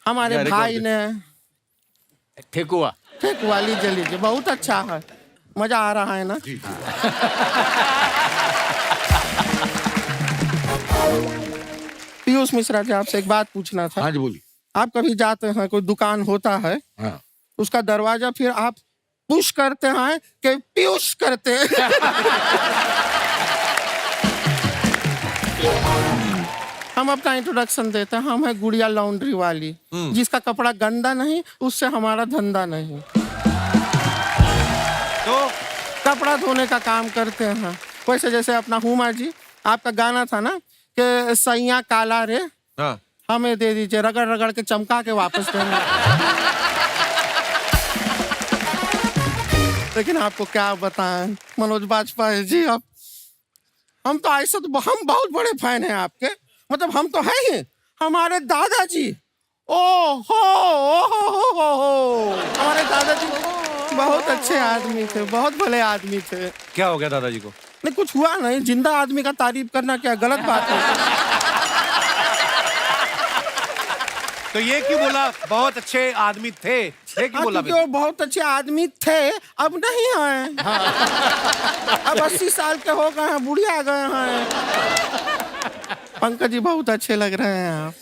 हमारे अरे भाई ने ठेकुआ। ठेकुआ लीजिए लीजिए, बहुत अच्छा है, मजा आ रहा है ना? पीयूष मिश्रा जी, आपसे एक बात पूछना था। हाँ जी बोलिए। आप कभी जाते हैं, कोई दुकान होता है, हाँ। उसका दरवाजा फिर आप पुश करते हैं कि पीयूष करते हैं? हम अपना इंट्रोडक्शन देते हैं, हम है गुड़िया लॉन्ड्री वाली, जिसका कपड़ा गंदा नहीं, उससे हमारा धंधा नहीं। तो कपड़ा धोने का काम करते हैं। वैसे जैसे अपना हुमा जी, आपका गाना था ना कि सैया काला रे, हाँ, हमें दे दीजिए, रगड़ रगड़ के चमका के वापस देंगे। लेकिन आपको क्या बताएं मनोज बाजपेयी जी, आप हम तो ऐसे तो हम बहुत बड़े फैन हैं आपके, मतलब हम तो हैं ही। हमारे दादाजी, ओ हो, हमारे दादाजी बहुत अच्छे आदमी थे, बहुत भले आदमी थे। क्या हो गया दादाजी को? नहीं कुछ हुआ नहीं, जिंदा आदमी का तारीफ करना क्या गलत बात है? तो ये क्यों बोला बहुत अच्छे आदमी थे? ये क्यों बोला? क्योंकि वो बहुत अच्छे आदमी थे, अब नहीं हैं। अब 80 साल के हो गए हैं, बुढ़िया गए हैं। पंकज जी बहुत अच्छे लग रहे हैं आप,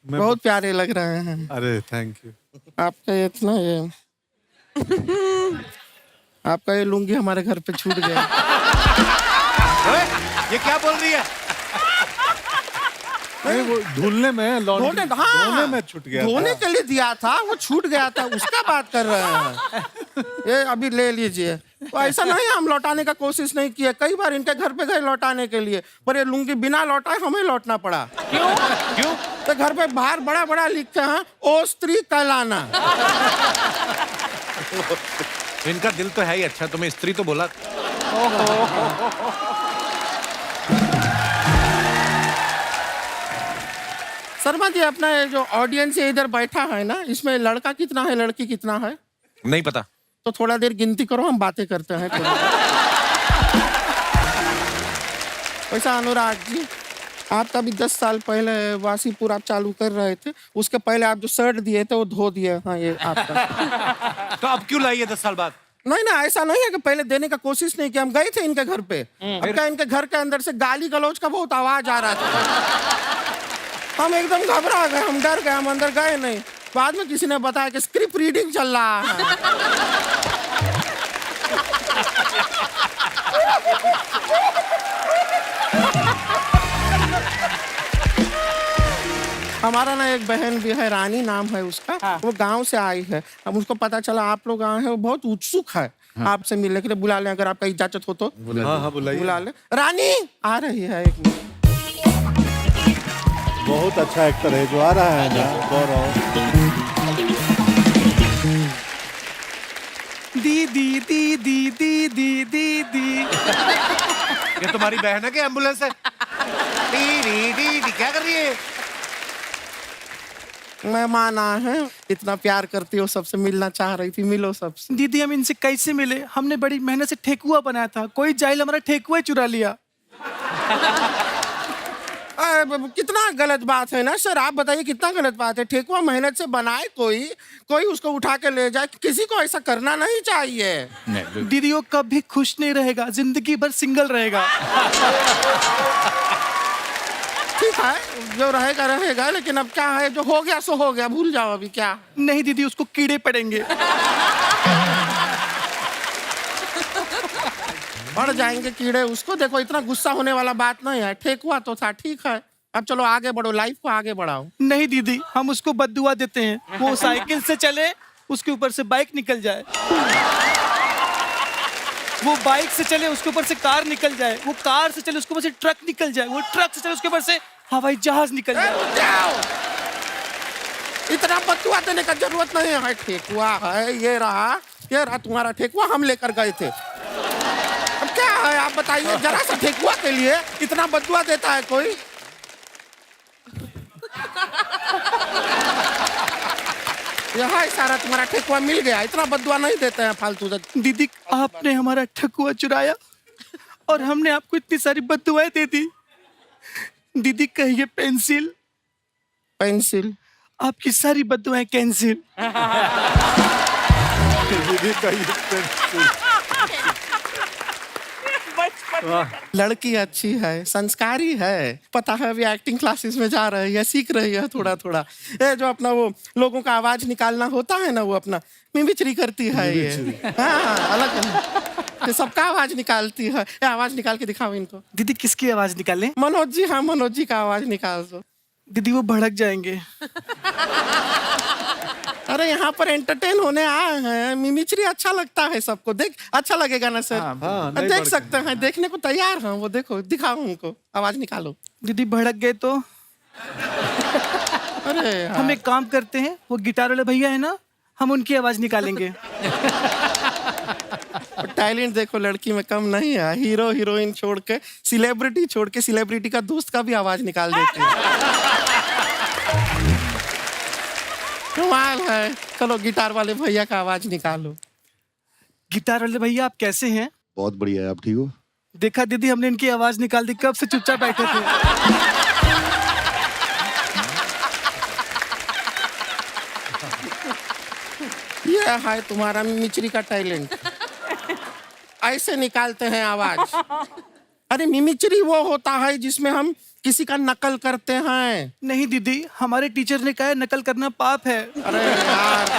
बहुत प्यारे लग रहे हैं। अरे थैंक यू। आपका इतना ये आपका ये लुंगी हमारे घर पे छूट गया। ओए, ये क्या बोल रही है? नहीं वो धुलने में धोने में छूट गया धोने था। के लिए दिया था, वो छूट गया था, उसका बात कर रहे हैं। ये अभी ले लीजिए। तो ऐसा नहीं हम लौटाने का कोशिश नहीं किया, कई बार इनके घर पे गए लौटाने के लिए, पर ये लुंगी बिना लौटाए हमें लौटना पड़ा। क्यों? तो घर पे बाहर बड़ा बड़ा लिखते हैं, ओ स्त्री कहलाना। इनका दिल तो है ही अच्छा, तुम्हें स्त्री तो बोला। शर्मा जी, अपना ये जो ऑडियंस इधर बैठा है ना, इसमें लड़का कितना है, लड़की कितना है? नहीं पता। तो थोड़ा देर गिनती करो, हम बातें करते हैं थोड़ा। वैसा अनुराग जी, आपका भी 10 साल पहले वासीपुर आप चालू कर रहे थे, उसके पहले आप जो शर्ट दिए थे वो धो दिए। हाँ ये आपका। तो अब क्यों लाई है 10 साल बाद? नहीं ना, ऐसा नहीं है कि पहले देने का कोशिश नहीं किया, हम गए थे इनके घर पे। अब क्या इनके घर के अंदर से गाली गलौज का बहुत आवाज आ रहा था, हम एकदम घबरा गए, हम डर गए, हम अंदर गए नहीं। बाद में किसी ने बताया कि स्क्रिप्ट रीडिंग चल रहा है। हमारा ना एक बहन भी है, रानी नाम है उसका। वो गांव से आई है, अब उसको पता चला आप लोग आए हैं, वो बहुत उत्सुक है आपसे मिलने के लिए। बुला लें अगर आपका इजाजत हो तो। हाँ बुलाइए। बुला ले। रानी आ रही है, एक मिनट। बहुत अच्छा एक्टर है जो आ रहा है ना, गौरव। दीदी दीदी दीदी दीदी। ये तुम्हारी बहन है कि एम्बुलेंस है? दी क्या कर रही है? मेहमान आए हैं, इतना प्यार करती हो, सबसे मिलना चाह रही थी, मिलो सबसे। दीदी हम इनसे कैसे मिले? हमने बड़ी मेहनत से ठेकुआ बनाया था, कोई जाहिल हमारा ठेकुआ चुरा लिया। कितना गलत बात है ना सर, आप बताइए कितना गलत बात है। ठेकुआ मेहनत से बनाए कोई उसको उठा के ले जाए, किसी को ऐसा करना नहीं चाहिए। नहीं, दीदी वो कभी खुश नहीं रहेगा, जिंदगी भर सिंगल रहेगा। ठीक है, जो रहेगा रहेगा, लेकिन अब क्या है, जो हो गया सो हो गया, भूल जाओ अभी। क्या नहीं दीदी, उसको कीड़े पड़ेंगे। बढ़ जाएंगे कीड़े उसको। देखो इतना गुस्सा होने वाला बात नहीं है, ठेकुआ तो था, ठीक है। अब चलो आगे बढ़ो, लाइफ को आगे बढ़ाओ। नहीं दीदी, हम उसको बद्दुआ देते हैं, वो साइकिल से चले, उसके ऊपर से बाइक निकल जाए। वो बाइक से चले, उसके ऊपर से कार निकल जाए। वो कार से चले, उसके ऊपर से ट्रक निकल जाए। वो ट्रक से चले, उसके ऊपर से हवाई जहाज निकल ए, जाए। रुक जाओ। इतना बदुआ देने का जरूरत नहीं है। ठेकुआ है, ये रहा तुम्हारा ठेकुआ, हम लेकर गए थे। अब क्या है आप बताइए, जरा सा ठेकुआ के लिए इतना बदुआ देता है कोई? यह सारा तुम्हारा ठेकुआ मिल गया, इतना बदुआ नहीं देते हैं फालतू से। दीदी, आपने हमारा ठकुआ चुराया और हमने आपको इतनी सारी बद्दुआएं दे दी। दीदी कहिए पेंसिल, पेंसिल। आपकी सारी बद्दुआएं कैंसिल। दीदी कहिए लड़की अच्छी है, संस्कारी है, पता है अभी एक्टिंग क्लासेस में जा रही है, सीख रही है थोड़ा थोड़ा। ये जो अपना वो लोगों का आवाज निकालना होता है ना, वो अपना मिमिक्री करती है ये। हाँ, अलग है, ये सबका आवाज निकालती है। ये आवाज निकाल के दिखाओ इनको। दीदी किसकी आवाज निकालें? मनोज जी, हाँ मनोज जी का आवाज निकाल दो। दीदी वो भड़क जाएंगे। अरे यहाँ पर एंटरटेन होने आए हैं, मिमिक्री अच्छा लगता है सबको। देख अच्छा लगेगा ना सर? नहीं देख सकते हैं, देखने को तैयार हैं। वो देखो, दिखाओ उनको, आवाज निकालो। दीदी भड़क गए तो अरे हम एक काम करते हैं, वो गिटार वाले भैया है ना, हम उनकी आवाज निकालेंगे। टैलेंट देखो लड़की में कम नहीं है। हीरो हीरोइन छोड़ के, सेलिब्रिटी छोड़ के, सेलिब्रिटी का दोस्त का भी आवाज निकाल देती है। कमाल है। चलो गिटार वाले भैया का आवाज निकालो। गिटार वाले भैया आप कैसे हैं? बहुत बढ़िया है, आप ठीक हो? देखा दीदी, हमने इनकी आवाज निकाल दी, कब से चुपचाप बैठे थे। ये है तुम्हारा मिमिक्री का टैलेंट। ऐसे निकालते हैं आवाज। अरे मिमिक्री वो होता है जिसमें हम किसी का नकल करते हैं। नहीं दीदी, हमारे टीचर ने कहा है नकल करना पाप है। अरे यार,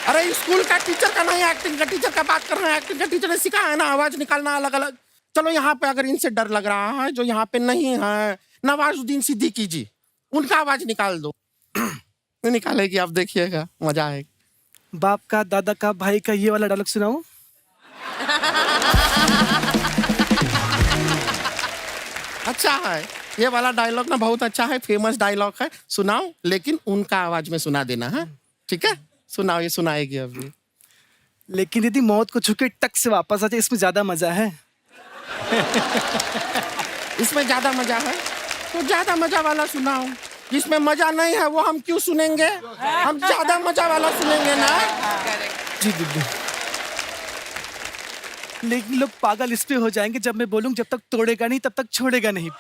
अरे स्कूल का टीचर का नहीं, एक्टिंग का टीचर का बात कर रहे हैं। एक्टिंग का टीचर ने सिखाया है ना आवाज निकालना अलग अलग। चलो यहाँ पे अगर इनसे डर लग रहा है, जो यहाँ पे नहीं है, नवाजुद्दीन सिद्दीकी जी, उनका आवाज निकाल दो। निकालेगी, आप देखिएगा, मजा आएगा। बाप का, दादा का, भाई का, ये वाला डायलॉग सुनाऊं? अच्छा है, ये वाला डायलॉग ना बहुत अच्छा है, फेमस डायलॉग है। सुनाओ, लेकिन उनका आवाज में सुना देना है, ठीक है? सुनाओ, ये सुनाएगी अभी। लेकिन दीदी मौत को छूके टक से वापस आ जाए, इसमें ज्यादा मजा है। इसमें ज्यादा मजा है तो ज्यादा मजा वाला सुनाओ। जिसमें मजा नहीं है वो हम क्यों सुनेंगे? हम ज्यादा मजा वाला सुनेंगे ना। जी दीदी, लेकिन लोग पागल इस पे हो जाएंगे जब मैं बोलूं, जब तक तोड़ेगा नहीं तब तक छोड़ेगा नहीं।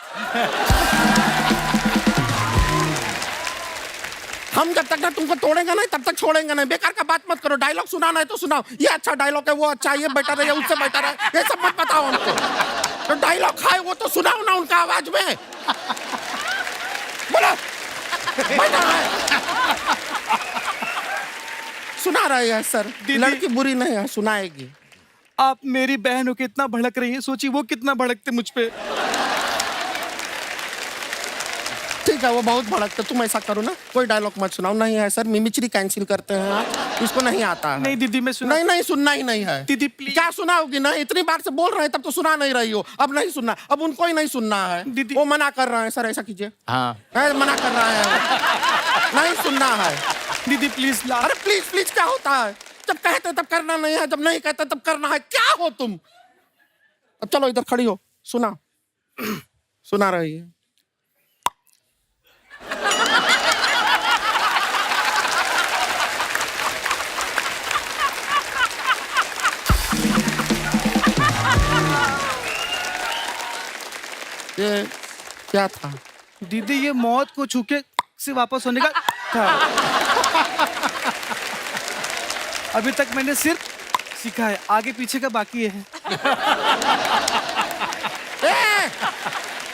हम जब तक ना तुमको तोड़ेंगे नहीं तब तक छोड़ेंगे नहीं। बेकार का बात मत करो। डायलॉग सुनाना है तो सुनाओ। ये अच्छा डायलॉग है, वो अच्छा, ये बेटर है, ये उससे बेटर है, ये सब मत बताओ हमको। तो डायलॉग है वो तो सुनाओ ना उनका आवाज में। बोलो, बेटर है। सुना रही है सर, लड़की बुरी नहीं है, सुनाएगी। आप मेरी बहन हो के इतना भड़क रही हैं, सोचिए वो कितना भड़कते मुझ पे। ठीक है, वो बहुत भड़कते, तुम ऐसा करो ना, कोई डायलॉग मत सुनाओ। नहीं है सर, मिमिक्री कैंसिल करते हैं आप, इसको नहीं आता है। नहीं दीदी, मैं सुना। नहीं नहीं, सुनना ही नहीं है। दीदी प्लीज। क्या सुनाओगी? ना इतनी बार से बोल रहे हैं तब तो सुना नहीं रही हो। अब नहीं सुनना, अब उनको ही नहीं सुनना है। दीदी, वो मना कर रहे हैं सर, ऐसा कीजिए। हाँ, मना कर रहे हैं, नहीं सुनना है। दीदी प्लीज। अरे प्लीज प्लीज क्या होता है? जब कहते तब करना नहीं है, जब नहीं कहते तब करना है। क्या हो तुम? अब चलो इधर खड़ी हो, सुना। सुना रही है। क्या था? दीदी ये मौत को छू के से वापस होने का था। अभी तक मैंने सिर्फ सीखा है, आगे पीछे का बाकी है।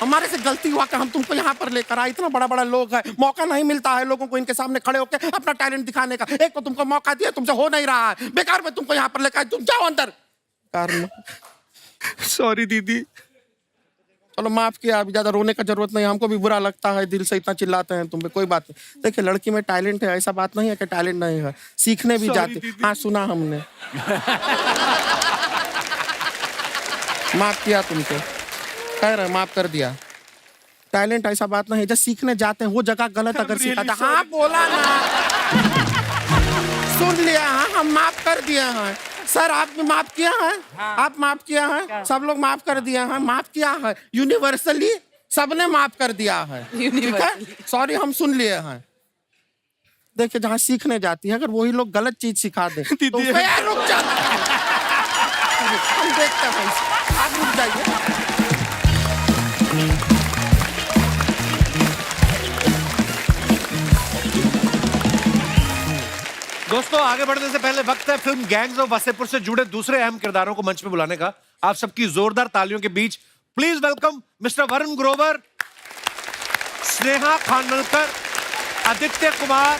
हमारे से गलती हुआ कि हम तुमको यहाँ पर लेकर आए, इतना बड़ा बड़ा लोग है, मौका नहीं मिलता है लोगों को इनके सामने खड़े होकर अपना टैलेंट दिखाने का। एक तो तुमको मौका दिया, तुमसे हो नहीं रहा है, बेकार में तुमको यहाँ पर लेकर आए, तुम जाओ अंदर। सॉरी दीदी। चलो माफ किया, अभी ज्यादा रोने का जरूरत नहीं, हमको भी बुरा लगता है, दिल से इतना चिल्लाते हैं तुम पे, कोई बात नहीं। देखिए लड़की में टैलेंट है, ऐसा बात नहीं है कि टैलेंट नहीं है, सीखने भी जाते। हाँ सुना हमने। माफ किया तुमको, कह रहे माफ कर दिया। टैलेंट ऐसा बात नहीं है, जब सीखने जाते हैं वो जगह गलत अगर सिखाते। हाँ बोला ना, सुन लिया। हाँ हम माफ कर दिए हैं सर, आपने माफ किया है। हाँ। आप माफ किया है, सब लोग माफ कर दिया है, माफ किया है यूनिवर्सली, सबने माफ कर दिया है। ठीक है, सॉरी हम सुन लिए हैं। देखिए जहाँ सीखने जाती है, अगर वही लोग गलत चीज सिखा दे तो यार रुक जाता है। हम देखते हैं, आप रुक जाइए। दोस्तों आगे बढ़ने से पहले वक्त है फिल्म गैंग्स ऑफ वासेपुर से जुड़े दूसरे अहम किरदारों को मंच पे बुलाने का। आप सबकी जोरदार तालियों के बीच please welcome mister Varun Grover, Sneha Khanwalkar, Aditya Kumar,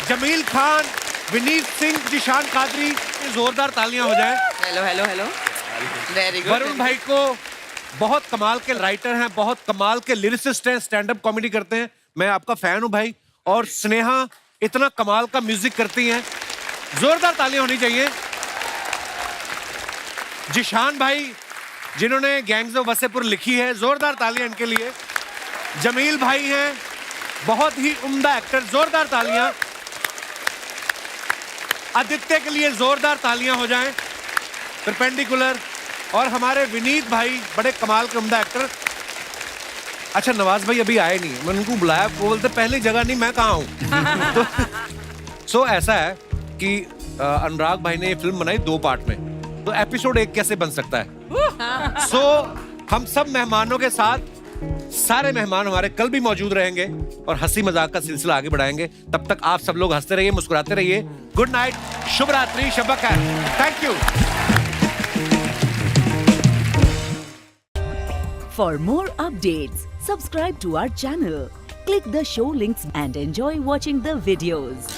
Jameel Khan, Vineet Singh, Zeeshan Quadri. जोरदार तालियां हो जाएं। Hello hello hello, very good. Varun भाई को बहुत कमाल के राइटर हैं, बहुत कमाल के लिरिसिस्ट हैं, स्टैंड अप कॉमेडी करते हैं, मैं आपका फैन हूं भाई। और स्नेहा इतना कमाल का म्यूजिक करती हैं, जोरदार तालियां होनी चाहिए। जिशान भाई जिन्होंने गैंग्स ऑफ वासेपुर लिखी है, जोरदार तालियां इनके लिए। जमील भाई हैं, बहुत ही उम्दा एक्टर, जोरदार तालियां। आदित्य के लिए जोरदार तालियां हो जाएं। परपेंडिकुलर। और हमारे विनीत भाई बड़े कमाल के उम्दा एक्टर। अच्छा नवाज भाई अभी आए नहीं, मैंने उनको बुलाया, वो बोलते पहली जगह नहीं, मैं कहाँ हूँ। तो सो ऐसा है कि अनुराग भाई ने ये फिल्म बनाई 2 पार्ट में, तो एपिसोड 1 कैसे बन सकता है। सो हम सब मेहमानों के साथ सारे मेहमान हमारे कल भी मौजूद रहेंगे और हंसी मजाक का सिलसिला आगे बढ़ाएंगे। तब तक आप सब लोग हंसते रहिए, मुस्कुराते रहिए। गुड नाइट, शुभ रात्रि, शब खैर, thank you. For more updates, subscribe to our channel, click the show links and enjoy watching the videos.